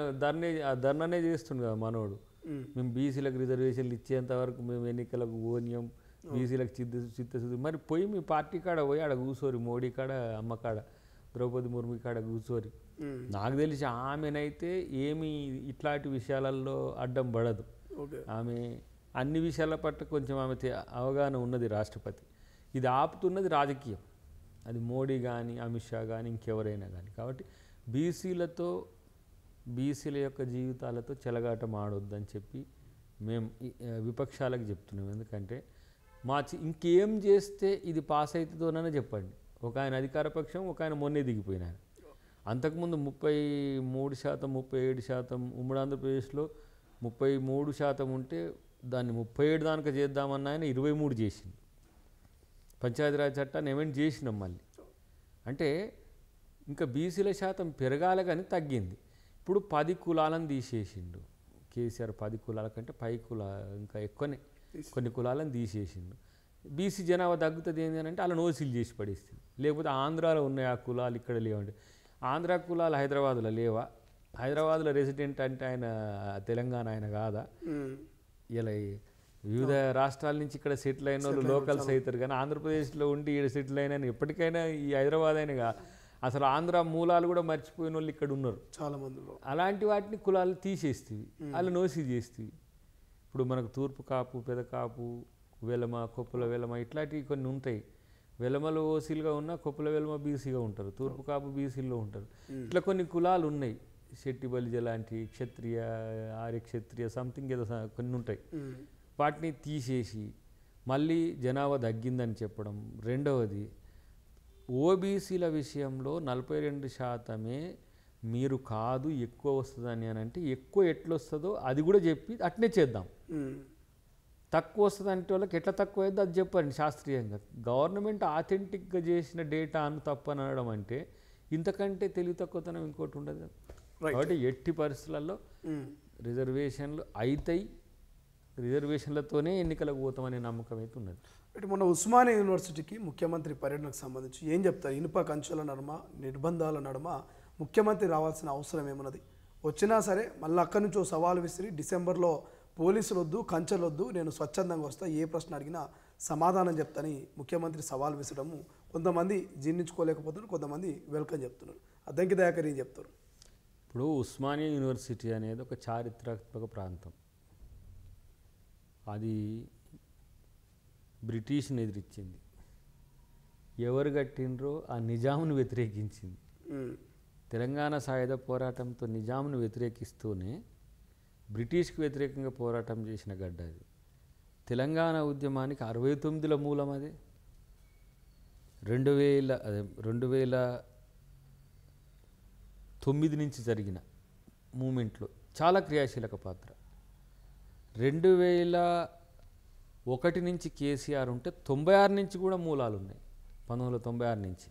ధర్నానే చేస్తుండు కదా మనోడు, మేము బీసీలకు రిజర్వేషన్లు ఇచ్చేంత వరకు మేము ఎన్నికలకు ఓనియం, బీసీలకు చిత్తశుద్ధి. మరి పోయి మీ పార్టీ కాడ పోయి ఆడ కూర్చోరి, మోడీ కాడ, అమ్మ కాడ, ద్రౌపది ముర్ము కాడ కూర్చోరి. నాకు తెలిసి ఆమెనైతే ఏమి ఇట్లాంటి విషయాలలో అడ్డం పడదు. ఆమె అన్ని విషయాల పట్ల కొంచెం ఆమె అవగాహన ఉన్నది రాష్ట్రపతి. ఇది ఆపుతున్నది రాజకీయం, అది మోడీ కానీ అమిత్ షా కానీ ఇంకెవరైనా కానీ. కాబట్టి బీసీల యొక్క జీవితాలతో చెలగాటం ఆడొద్దని చెప్పి మేము విపక్షాలకు చెప్తున్నాం. ఎందుకంటే ఇంకేం చేస్తే ఇది పాస్ అవుతుందోనని చెప్పండి. ఒక ఆయన అధికార పక్షం, ఒక ఆయన మొన్నే దిగిపోయినారు. అంతకుముందు 33%, 37% ఉమ్మడి ఆంధ్రప్రదేశ్లో 33% ఉంటే దాన్ని 37 దానిక చేద్దామన్న ఆయన 23 చేసింది. పంచాయతీరాజ్ చట్టాన్ని ఏమైనా చేసినాం మళ్ళీ. అంటే ఇంకా బీసీల శాతం పెరగాలి కానీ తగ్గింది. ఇప్పుడు 10 కులాలను తీసేసిండు కేసీఆర్. 10 కులాల కంటే పై ఇంకా ఎక్కువనే కొన్ని కులాలను తీసేసిండు. బీసీ జనాభా తగ్గుతుంది ఏంటి అని అంటే అలా నోసీలు చేసి పడేస్తుంది. లేకపోతే ఆంధ్రాలో ఉన్నాయి ఆ కులాలు, ఇక్కడ లేవండి. ఆంధ్ర కులాలు హైదరాబాద్లో లేవా? హైదరాబాద్లో రెసిడెంట్ అంటే ఆయన తెలంగాణ ఆయన కాదా? ఇలా వివిధ రాష్ట్రాల నుంచి ఇక్కడ సెటిల్ అయిన వాళ్ళు లోకల్స్ అవుతారు, కానీ ఆంధ్రప్రదేశ్లో ఉండి ఇక్కడ సెటిల్ అయిన ఎప్పటికైనా ఈ హైదరాబాద్ అయినా అసలు ఆంధ్ర మూలాలు కూడా మర్చిపోయిన వాళ్ళు ఇక్కడ ఉన్నారు చాలామంది. అలాంటి వాటిని కులాలు తీసేస్తేవి, వాళ్ళు నోసి చేస్తేవి. ఇప్పుడు మనకు తూర్పు కాపు, పెద కాపు, వెలమ, కొప్పుల వెలమ ఇట్లాంటివి కొన్ని ఉంటాయి. వెలమలు ఓసీలుగా ఉన్నా కొప్పుల వెలమ బీసీగా ఉంటారు, తూర్పు కాపు బీసీల్లో ఉంటారు. ఇట్లా కొన్ని కులాలు ఉన్నాయి, శెట్టి బలిజ లాంటి, క్షత్రియ, ఆర్య క్షత్రియ సంథింగ్ ఏదో కొన్ని ఉంటాయి. వాటిని తీసేసి మళ్ళీ జనాభా తగ్గిందని చెప్పడం. రెండవది, ఓబీసీల విషయంలో 42% మీరు కాదు ఎక్కువ వస్తుందని అని అంటే ఎక్కువ ఎట్లొస్తుందో అది కూడా చెప్పి అట్నే చేద్దాం. తక్కువ వస్తుంది అంటే వాళ్ళకి ఎట్లా తక్కువ అయిందో అది చెప్పండి శాస్త్రీయంగా. గవర్నమెంట్ ఆథెంటిక్గా చేసిన డేటాను తప్పని అనడం అంటే ఇంతకంటే తెలివి తక్కువతనం ఇంకోటి ఉండదు కదా. కాబట్టి ఎట్టి పరిస్థితులలో రిజర్వేషన్లు అవుతాయి, రిజర్వేషన్లతోనే ఎన్నికలకు పోతామనే నమ్మకం అయితే ఉన్నది. అంటే మొన్న ఉస్మానియా యూనివర్సిటీకి ముఖ్యమంత్రి పర్యటనకు సంబంధించి ఏం చెప్తారు? ఇనుప కంచెల నడుమ, నిర్బంధాల నడుమ ముఖ్యమంత్రి రావాల్సిన అవసరం ఏమున్నది? వచ్చినా సరే మళ్ళీ అక్కడి నుంచి సవాలు విసిరి డిసెంబర్లో పోలీసులు వద్దు, కంచెలు వద్దు, నేను స్వచ్ఛందంగా వస్తా, ఏ ప్రశ్న అడిగినా సమాధానం చెప్తాని ముఖ్యమంత్రి సవాల్ విసరడము కొంతమంది జీర్ణించుకోలేకపోతున్నారు, కొంతమంది వెల్కమ్ చెప్తున్నారు. అద్దంకి దయాకర్ ఏం చెప్తారు? ఇప్పుడు ఉస్మానియా యూనివర్సిటీ అనేది ఒక చారిత్రాత్మక ప్రాంతం. అది బ్రిటిష్ని ఎదిరించింది. ఎవరు కట్టినరో ఆ నిజామును వ్యతిరేకించింది. తెలంగాణ సాయుధ పోరాటంతో నిజామును వ్యతిరేకిస్తూనే బ్రిటిష్కి వ్యతిరేకంగా పోరాటం చేసిన గడ్డ అది. తెలంగాణ ఉద్యమానికి 69లో మూలం అదే. 2009 నుంచి జరిగిన మూమెంట్లో చాలా క్రియాశీలక పాత్ర. 2001 నుంచి కేసీఆర్ ఉంటే 96 నుంచి కూడా మూలాలు ఉన్నాయి, 1996 నుంచి.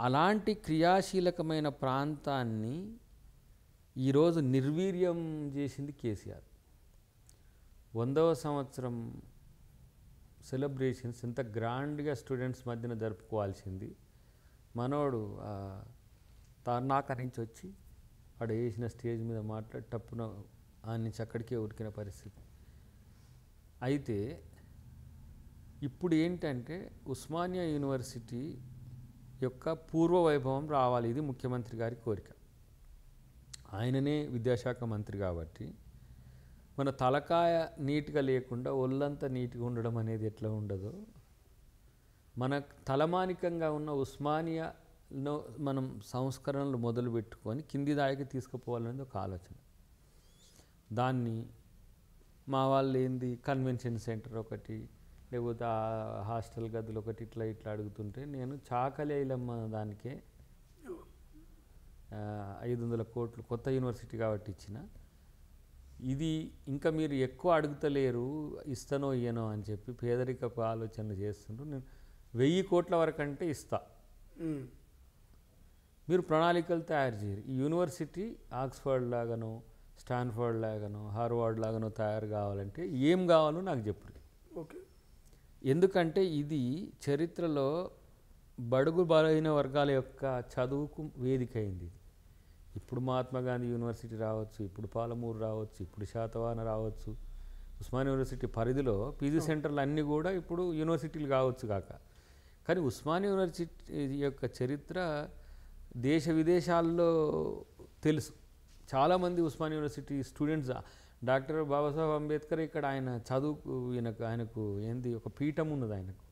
అలాంటి క్రియాశీలకమైన ప్రాంతాన్ని ఈరోజు నిర్వీర్యం చేసింది కేసీఆర్. 100వ సంవత్సరం సెలబ్రేషన్స్ ఎంత గ్రాండ్గా స్టూడెంట్స్ మధ్యన జరుపుకోవాల్సింది మనోడు తార్నాక నుంచి వచ్చి ఆడ వేసిన స్టేజ్ మీద మాట్లాడి టప్పున ఆ నుంచి అక్కడికే ఉరికిన పరిస్థితి. అయితే ఇప్పుడు ఏంటంటే ఉస్మానియా యూనివర్సిటీ యొక్క పూర్వ వైభవం రావాలి, ఇది ముఖ్యమంత్రి గారి కోరిక. ఆయననే విద్యాశాఖ మంత్రి కాబట్టి మన తలకాయ నీట్గా లేకుండా ఒళ్ళంతా నీట్గా ఉండడం అనేది ఎట్లా ఉండదో, మన తలమానికంగా ఉన్న ఉస్మానియాలో మనం సంస్కరణలు మొదలు పెట్టుకొని కింది దాయికి తీసుకుపోవాలనేది ఒక ఆలోచన. దాన్ని మా వాళ్ళు ఏంది కన్వెన్షన్ సెంటర్ ఒకటి, లేకపోతే ఆ హాస్టల్ గదులు ఒకటి ఇట్లా అడుగుతుంటే నేను చాకలి ఐలమ్మ దానికే 500 కోట్లు కొత్త యూనివర్సిటీ కాబట్టి ఇచ్చిన, ఇది ఇంకా మీరు ఎక్కువ అడుగుతలేరు, ఇస్తానో ఇయ్యనో అని చెప్పి పేదరికపు ఆలోచనలు చేస్తుండ్రు. నేను 1000 కోట్ల వరకు అంటే ఇస్తా, మీరు ప్రణాళికలు తయారు చేయరు. ఈ యూనివర్సిటీ ఆక్స్ఫర్డ్ లాగానో స్టాన్ఫర్డ్ లాగానో హార్వర్డ్ లాగానో తయారు కావాలంటే ఏం కావాలో నాకు చెప్పు. ఓకే. ఎందుకంటే ఇది చరిత్రలో బడుగు బలహీన వర్గాల యొక్క చదువుకు వేదిక అయింది. ఇది ఇప్పుడు మహాత్మా గాంధీ యూనివర్సిటీ రావచ్చు, ఇప్పుడు పాలమూరు రావచ్చు, ఇప్పుడు శాతవాహన రావచ్చు, ఉస్మానియా యూనివర్సిటీ పరిధిలో పీజీ సెంటర్లు అన్నీ కూడా ఇప్పుడు యూనివర్సిటీలు కావచ్చు కాక. కానీ ఉస్మానియా యూనివర్సిటీ యొక్క చరిత్ర దేశ విదేశాల్లో తెలుసు. చాలామంది Osmania university students doctor Babasaheb Ambedkar ఇక్కడ ఆయన చదువుకు ఆయనకు ఏంది ఒక పీఠం ఉన్నది. ఆయనకు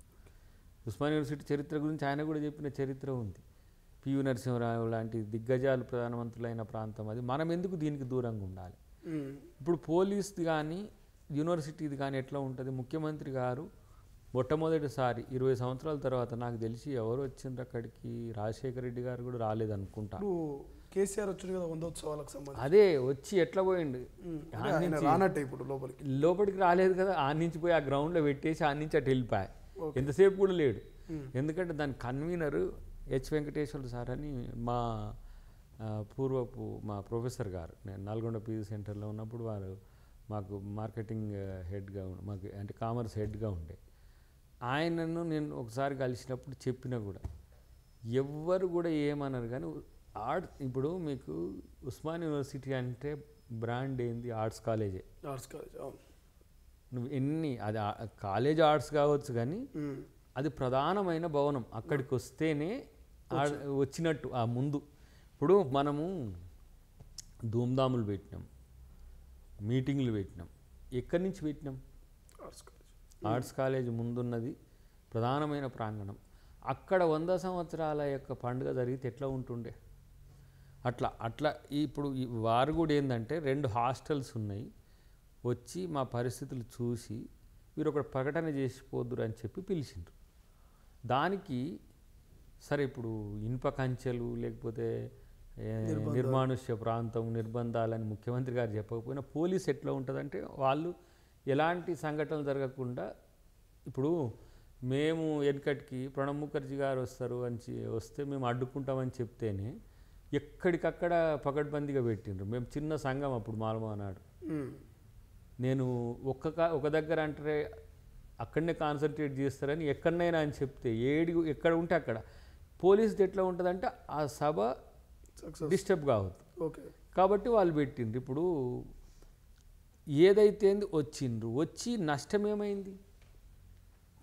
ఉస్మానియా యూనివర్సిటీ చరిత్ర గురించి ఆయన కూడా చెప్పిన చరిత్ర ఉంది. పియు నరసింహరావు లాంటి దిగ్గజాలు ప్రధానమంత్రులైన ప్రాంతం అది. మనం ఎందుకు దీనికి దూరంగా ఉండాలి? ఇప్పుడు పోలీస్ది కానీ యూనివర్సిటీది కానీ ఎట్లా ఉంటుంది? ముఖ్యమంత్రి గారు మొట్టమొదటిసారి 20 సంవత్సరాల తర్వాత నాకు తెలిసి ఎవరు వచ్చిండ్రు అక్కడికి, రాజశేఖర రెడ్డి గారు కూడా రాలేదనుకుంటా. కేసీఆర్ వచ్చింది కదా 100వ ఉత్సవాలకు సంబంధించి. అదే వచ్చి ఎట్లా పోయిండు, ఇప్పుడు లోపలికి రాలేదు కదా. ఆ నుంచి పోయి ఆ గ్రౌండ్లో పెట్టేసి ఆ నుంచి అటు వెళ్ళిపోయా. ఎంతసేపు కూడా లేడు. ఎందుకంటే దాని కన్వీనరు హెచ్ వెంకటేశ్వర సార్ అని మా పూర్వపు మా ప్రొఫెసర్ గారు. నేను నల్గొండ పీజీ సెంటర్లో ఉన్నప్పుడు వారు మాకు మార్కెటింగ్ హెడ్గా మాకు అంటే కామర్స్ హెడ్గా ఉండే. ఆయనను నేను ఒకసారి కలిసినప్పుడు చెప్పినా కూడా ఎవ్వరు కూడా ఏమన్నారు. కానీ ఇప్పుడు మీకు ఉస్మానియా యూనివర్సిటీ అంటే బ్రాండ్ ఏంది? ఆర్ట్స్ కాలేజే. Arts college. నువ్వు ఎన్ని అది కాలేజ్ ఆర్ట్స్ కావచ్చు కానీ అది ప్రధానమైన భవనం. అక్కడికి వస్తేనే వచ్చినట్టు. ఆ ముందు ఇప్పుడు మనము ధూమ్ధాములు పెట్టినాం, మీటింగ్లు పెట్టినాం. ఎక్కడి నుంచి పెట్టినాం? ఆర్ట్స్ కాలేజ్ ముందున్నది ప్రధానమైన ప్రాంగణం. అక్కడ 100 సంవత్సరాల యొక్క పండుగ జరిగితే ఎట్లా ఉంటుండే? అట్లా ఇప్పుడు వారు కూడా ఏంటంటే 2 హాస్టల్స్ ఉన్నాయి, వచ్చి మా పరిస్థితులు చూసి మీరు ఒక ప్రకటన చేసిపోదురు అని చెప్పి పిలిచిండ్రు. దానికి సరే ఇప్పుడు ఇనుప కంచెలు లేకపోతే నిర్మానుష్య ప్రాంతం నిర్బంధాలని ముఖ్యమంత్రి గారు చెప్పకపోయినా పోలీస్ ఎట్లా ఉంటుందంటే వాళ్ళు ఎలాంటి సంఘటనలు జరగకుండా ఇప్పుడు మేము వెనకటికి ప్రణబ్ ముఖర్జీ గారు వస్తారు అని వస్తే మేము అడ్డుకుంటామని చెప్తేనే ఎక్కడికక్కడ పకడ్బందీగా పెట్టిండ్రు. మేము చిన్న సంఘం అప్పుడు మాలమానాడు. నేను ఒక దగ్గర అంటే అక్కడనే కాన్సన్ట్రేట్ చేస్తారని ఎక్కడనైనా అని చెప్తే ఎక్కడ ఉంటే అక్కడ పోలీసుది ఎట్లా ఉంటుందంటే ఆ సభ డిస్టర్బ్ కావద్దు. ఓకే. కాబట్టి వాళ్ళు పెట్టిండ్రు. ఇప్పుడు ఏదైతే వచ్చిండ్రు, వచ్చి నష్టం ఏమైంది?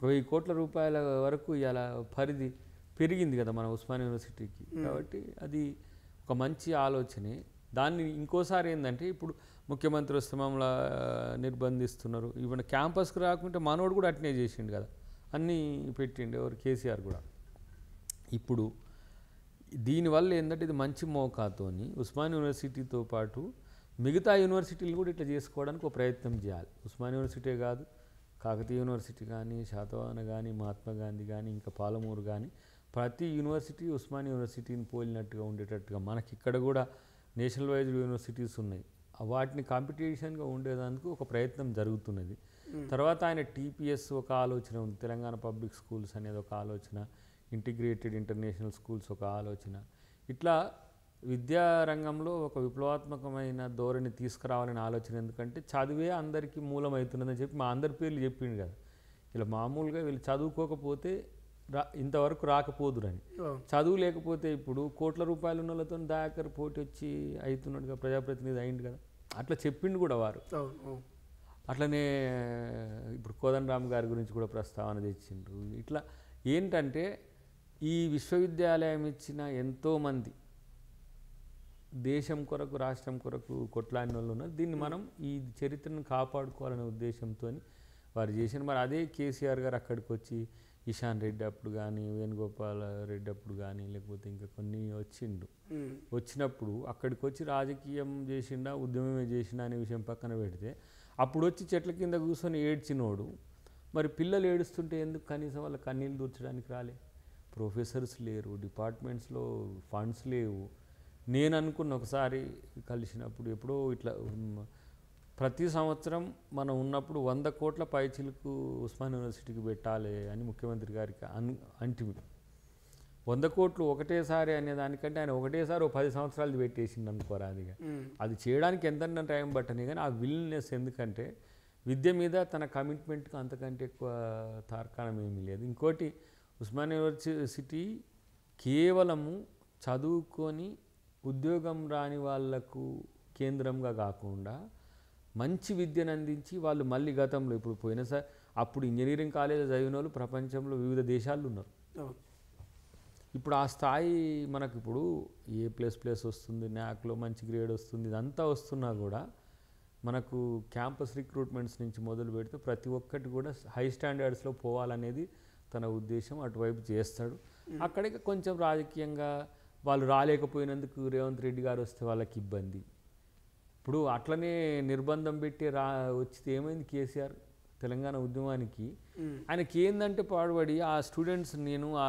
1000 కోట్ల రూపాయల వరకు ఇలా పరిధి పెరిగింది కదా మన ఉస్మానియా యూనివర్సిటీకి. కాబట్టి అది ఒక మంచి ఆలోచనే. దాన్ని ఇంకోసారి ఏంటంటే ఇప్పుడు ముఖ్యమంత్రి వస్తే మమ్మల్ని నిర్బంధిస్తున్నారు. ఇప్పుడు క్యాంపస్కి రాకుంటే మనోడు కూడా అట్నే చేసిండు కదా, అన్నీ పెట్టిండు ఎవరు కేసీఆర్ కూడా. ఇప్పుడు దీనివల్ల ఏంటంటే ఇది మంచి మోకాతోని ఉస్మానియా యూనివర్సిటీతో పాటు మిగతా యూనివర్సిటీలు కూడా ఇట్లా చేసుకోవడానికి ఒక ప్రయత్నం చేయాలి. ఉస్మానియా యూనివర్సిటీ కాదు, కాకతీయ యూనివర్సిటీ కానీ, శాతవాహన కానీ, మహాత్మా గాంధీ కానీ, ఇంకా పాలమూరు కానీ ప్రతి యూనివర్సిటీ ఉస్మానియా యూనివర్సిటీని పోలినట్టుగా ఉండేటట్టుగా మనకి ఇక్కడ కూడా నేషనల్ వైజ్ యూనివర్సిటీస్ ఉన్నాయి. వాటిని కాంపిటీషన్గా ఉండేదానికి ఒక ప్రయత్నం జరుగుతున్నది. తర్వాత ఆయన టీపీఎస్ ఒక ఆలోచన ఉంది, తెలంగాణ పబ్లిక్ స్కూల్స్ అనేది ఒక ఆలోచన, ఇంటిగ్రేటెడ్ ఇంటర్నేషనల్ స్కూల్స్ ఒక ఆలోచన. ఇట్లా విద్యారంగంలో ఒక విప్లవాత్మకమైన ధోరణి తీసుకురావాలని ఆలోచన. ఎందుకంటే చదివే అందరికీ మూలమవుతున్నదని చెప్పి మా అందరి పేర్లు చెప్పిండు కదా. ఇలా మామూలుగా వీళ్ళు చదువుకోకపోతే ఇంతవరకు రాకపోదురని. చదువు లేకపోతే ఇప్పుడు కోట్ల రూపాయలు ఉన్న వాళ్ళతో దయాకర్ పోటీ వచ్చి అవుతున్నాడుగా, ప్రజాప్రతినిధి అయింది కదా. అట్లా చెప్పిండు కూడా వారు. అట్లనే ఇప్పుడు కోదండరామ్ గారి గురించి కూడా ప్రస్తావన తెచ్చిండ్రు. ఇట్లా ఏంటంటే ఈ విశ్వవిద్యాలయం ఇచ్చిన ఎంతోమంది దేశం కొరకు రాష్ట్రం కొరకు కొట్లాడిన వాళ్ళు ఉన్నారు. దీన్ని మనం ఈ చరిత్రను కాపాడుకోవాలనే ఉద్దేశంతో వారు చేసిన. మరి అదే కేసీఆర్ గారు అక్కడికి వచ్చి ఇషాన్ రెడ్డి అప్పుడు కానీ, వేణుగోపాల్ రెడ్డి అప్పుడు కానీ, లేకపోతే ఇంకా కొన్ని వచ్చినప్పుడు అక్కడికి వచ్చి రాజకీయం చేసిండా ఉద్యమమే చేసిండా అనే విషయం పక్కన పెడితే అప్పుడు వచ్చి చెట్ల కింద కూర్చొని ఏడ్చినోడు మరి పిల్లలు ఏడుస్తుంటే ఎందుకు కనీసం వాళ్ళ కన్నీళ్ళు దూర్చడానికి రాలే? ప్రొఫెసర్స్ లేరు, డిపార్ట్మెంట్స్లో ఫండ్స్ లేవు. నేను అనుకున్న ఒకసారి కలిసినప్పుడు ఎప్పుడో ఇట్లా ప్రతి సంవత్సరం మనం ఉన్నప్పుడు 100 కోట్ల పైచిలకు ఉస్మానియా యూనివర్సిటీకి పెట్టాలి అని ముఖ్యమంత్రి గారికి అంటిమి. 100 కోట్లు ఒకటేసారి అనే దానికంటే ఆయన ఒకటేసారి 10 సంవత్సరాలు పెట్టేసిండు అనుకోరా అదిగా. అది చేయడానికి ఎంత టైం పట్టని కానీ ఆ విల్నెస్, ఎందుకంటే విద్య మీద తన కమిట్మెంట్కి అంతకంటే ఎక్కువ తార్కాణం ఏమీ లేదు. ఇంకోటి ఉస్మానియా యూనివర్సిటీ కేవలము చదువుకొని ఉద్యోగం రాని వాళ్లకు కేంద్రంగా కాకుండా మంచి విద్యను అందించి వాళ్ళు మళ్ళీ గతంలో ఇప్పుడు పోయినసారి అప్పుడు ఇంజనీరింగ్ కాలేజ్ చదివిన వాళ్ళు ప్రపంచంలో వివిధ దేశాల్లో ఉన్నారు. ఇప్పుడు ఆ స్థాయి మనకు ఇప్పుడు A++ వస్తుంది, న్యాక్లో మంచి గ్రేడ్ వస్తుంది, ఇదంతా వస్తున్నా కూడా మనకు క్యాంపస్ రిక్రూట్మెంట్స్ నుంచి మొదలు పెడితే ప్రతి ఒక్కటి కూడా హై స్టాండర్డ్స్లో పోవాలనేది తన ఉద్దేశం. అటువైపు చేస్తాడు. అక్కడికి కొంచెం రాజకీయంగా వాళ్ళు రాలేకపోయినందుకు రేవంత్ రెడ్డి గారు వస్తే వాళ్ళకి ఇబ్బంది. ఇప్పుడు అట్లనే నిర్బంధం పెట్టి వచ్చితే ఏమైంది కేసీఆర్ తెలంగాణ ఉద్యమానికి? ఆయనకి ఏందంటే పాడుపడి ఆ స్టూడెంట్స్, నేను ఆ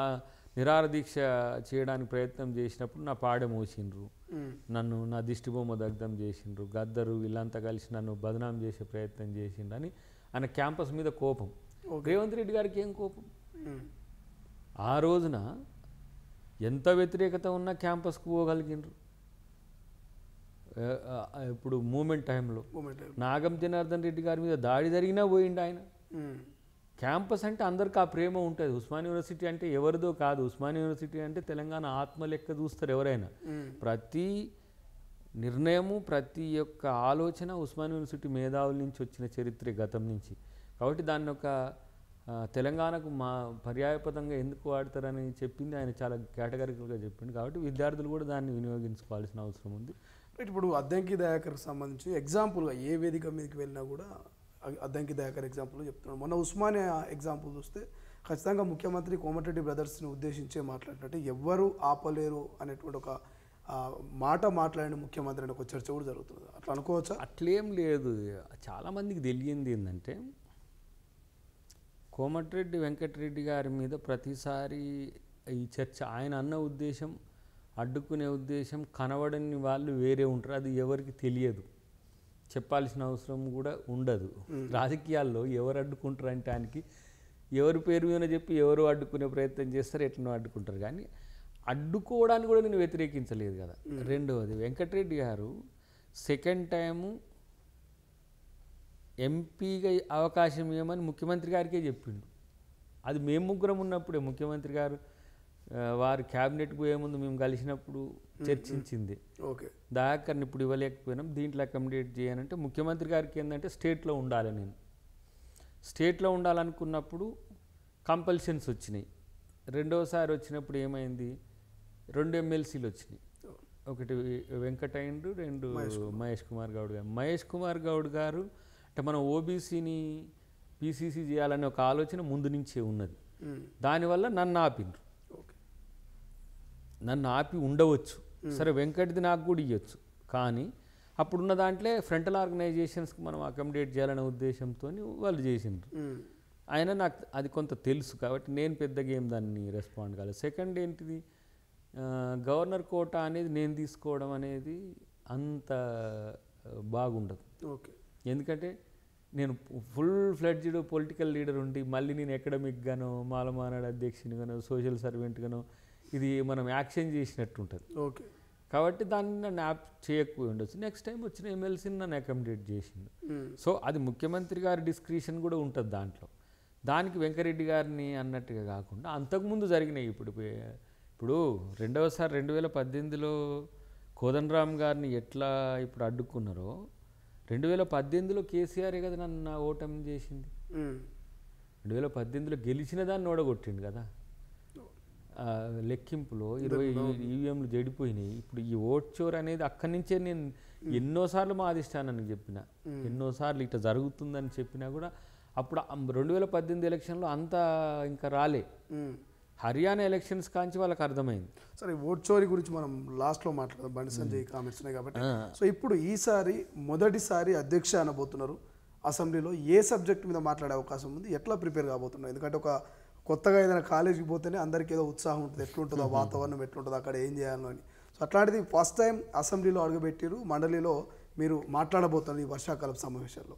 నిరాహార దీక్ష చేయడానికి ప్రయత్నం చేసినప్పుడు నా పాడె మోసిండ్రు, నన్ను నా దిష్టి బొమ్మ దగ్ధం చేసిండ్రు, గద్దరు వీళ్ళంతా కలిసి నన్ను బదనాం చేసే ప్రయత్నం చేసిండ్రు అని ఆయన క్యాంపస్ మీద కోపం. రేవంత్ రెడ్డి గారికి ఏం కోపం? ఆ రోజున ఎంత వ్యతిరేకత ఉన్నా క్యాంపస్కు పోగలిగినరు. ఇప్పుడు మూమెంట్ టైంలో నాగం జనార్దన్ రెడ్డి గారి మీద దాడి జరిగినా పోయిండు ఆయన. క్యాంపస్ అంటే అందరికీ ఆ ప్రేమ ఉంటుంది. ఉస్మానియా యూనివర్సిటీ అంటే ఎవరిదో కాదు. ఉస్మానియా యూనివర్సిటీ అంటే తెలంగాణ ఆత్మ లెక్క చూస్తారు ఎవరైనా. ప్రతి నిర్ణయము, ప్రతి ఒక్క ఆలోచన ఉస్మానియా యూనివర్సిటీ మేధావుల నుంచి వచ్చిన చరిత్రే గతం నుంచి. కాబట్టి దాన్ని ఒక తెలంగాణకు మా పర్యాయపదంగా ఎందుకు వాడతారని చెప్పింది ఆయన చాలా కేటగిరికల్గా చెప్పింది. కాబట్టి విద్యార్థులు కూడా దాన్ని వినియోగించుకోవాల్సిన అవసరం ఉంది. ఇప్పుడు అద్దంకి దయాకర్కి సంబంధించి ఎగ్జాంపుల్గా ఏ వేదిక మీదకి వెళ్ళినా కూడా అద్దంకి దయాకర్ ఎగ్జాంపుల్ చెప్తున్నాడు. మొన్న ఉస్మానియా ఎగ్జాంపుల్ చూస్తే ఖచ్చితంగా ముఖ్యమంత్రి కోమటిరెడ్డి బ్రదర్స్ని ఉద్దేశించే మాట్లాడినట్టు ఎవ్వరూ ఆపలేరు అనేటువంటి ఒక మాట మాట్లాడిన ముఖ్యమంత్రి అని ఒక చర్చ కూడా జరుగుతుంది. అట్లా అనుకోవచ్చా? అట్లేం లేదు. చాలామందికి తెలియంది ఏంటంటే కోమటిరెడ్డి వెంకటరెడ్డి గారి మీద ప్రతిసారి ఈ చర్చ, ఆయన అన్న ఉద్దేశం, అడ్డుకునే ఉద్దేశం కనబడని వాళ్ళు వేరే ఉంటారు. అది ఎవరికి తెలియదు, చెప్పాల్సిన అవసరం కూడా ఉండదు. రాజకీయాల్లో ఎవరు అడ్డుకుంటారు అంటే ఆయనకి ఎవరి పేరు మీద చెప్పి ఎవరు అడ్డుకునే ప్రయత్నం చేస్తారు, ఎట్లనో అడ్డుకుంటారు. కానీ అడ్డుకోవడానికి కూడా నేను వ్యతిరేకించలేదు కదా. రెండవది, వెంకటరెడ్డి గారు సెకండ్ టైము ఎంపీగా అవకాశం ఇవ్వమని ముఖ్యమంత్రి గారికే చెప్పిండు. అది మేము ముగ్గురం ఉన్నప్పుడే ముఖ్యమంత్రి గారు వారి క్యాబినెట్కి పోయే ముందు మేము కలిసినప్పుడు చర్చించింది. ఓకే, దయాకర్ని ఇప్పుడు ఇవ్వలేకపోయినాం, దీంట్లో అకామిడేట్ చేయాలంటే ముఖ్యమంత్రి గారికి ఏంటంటే స్టేట్లో ఉండాలి. నేను స్టేట్లో ఉండాలనుకున్నప్పుడు కంపల్షన్స్ వచ్చినాయి. రెండోసారి వచ్చినప్పుడు ఏమైంది, 2 ఎమ్మెల్సీలు వచ్చినాయి. ఒకటి వెంకటయ్య, 2 మహేష్ కుమార్ గౌడ్ గారు. మహేష్ కుమార్ గౌడ్ గారు అంటే మనం ఓబీసీని పీసీసీ చేయాలనే ఒక ఆలోచన ముందు నుంచే ఉన్నది. దానివల్ల నన్ను ఆపిండ్రు. నన్ను ఆపి ఉండవచ్చు, సరే వెంకటది నాకు కూడా ఇవ్వచ్చు. కానీ అప్పుడున్న దాంట్లో ఫ్రంటల్ ఆర్గనైజేషన్స్కి మనం అకామిడేట్ చేయాలనే ఉద్దేశంతో వాళ్ళు చేసిండ్రు. ఆయన నాకు అది కొంత తెలుసు కాబట్టి నేను పెద్దగా ఏం దాన్ని రెస్పాండ్ కాలేదు. సెకండ్ ఏంటిది, గవర్నర్ కోటా అనేది నేను తీసుకోవడం అనేది అంత బాగుండదు. ఓకే, ఎందుకంటే నేను ఫుల్ ఫ్లెడ్జ్డ్ పొలిటికల్ లీడర్ ఉండి మళ్ళీ నేను అకాడమిక్గానో, మాలమానాడు అధ్యక్షునిగానో, సోషల్ సర్వెంట్గానో ఇది మనం యాక్షన్ చేసినట్టు ఉంటుంది. ఓకే, కాబట్టి దాన్ని నన్ను యాప్ చేయకపోయి ఉండొచ్చు. నెక్స్ట్ టైం వచ్చిన ఎమ్మెల్సీని నన్ను అకామిడేట్ చేసిండు. సో అది ముఖ్యమంత్రి గారి డిస్క్రిషన్ కూడా ఉంటుంది దాంట్లో. దానికి వెంకరెడ్డి గారిని అన్నట్టుగా కాకుండా అంతకుముందు జరిగినాయి. ఇప్పుడు రెండవసారి 2018లో కోదండరామ్ గారిని ఎట్లా ఇప్పుడు అడ్డుకున్నారో 2018లో కేసీఆరే కదా నన్ను ఓటమి చేసింది. 2018లో గెలిచిన దాన్ని ఓడగొట్టిండు కదా. లెక్కింపులో 20 ఈవీఎంలు జడిపోయినాయి. ఇప్పుడు ఈ ఓట్ చోర్ అనేది అక్కడి నుంచే నేను ఎన్నోసార్లు మా అధిష్టానానికి చెప్పిన, ఎన్నోసార్లు ఇట్లా జరుగుతుందని చెప్పినా కూడా అప్పుడు 2018 ఎలక్షన్లో అంతా ఇంకా రాలే. హర్యానా ఎలక్షన్స్ కాంచి వాళ్ళకి అర్థమైంది. సరే, ఓట్ చోరీ గురించి మనం లాస్ట్లో మాట్లాడదాం, బండి సంజయ్ కామెంట్స్ ఉన్నాయి కాబట్టి. సో ఇప్పుడు ఈసారి మొదటిసారి అధ్యక్ష అనబోతున్నారు అసెంబ్లీలో. ఏ సబ్జెక్ట్ మీద మాట్లాడే అవకాశం ఉంది, ఎట్లా ప్రిపేర్ కాబోతున్నారు? ఎందుకంటే ఒక కొత్తగా ఏదైనా కాలేజీకి పోతేనే అందరికీ ఏదో ఉత్సాహం ఉంటుంది, ఎట్లుంటుందో వాతావరణం, ఎట్లుంటుందో అక్కడ ఏం చేయాలో అని. సో అట్లాంటిది ఫస్ట్ టైం అసెంబ్లీలో అడుగుపెట్టారు, మండలిలో మీరు మాట్లాడబోతున్నారు ఈ వర్షాకాలపు సమావేశాల్లో.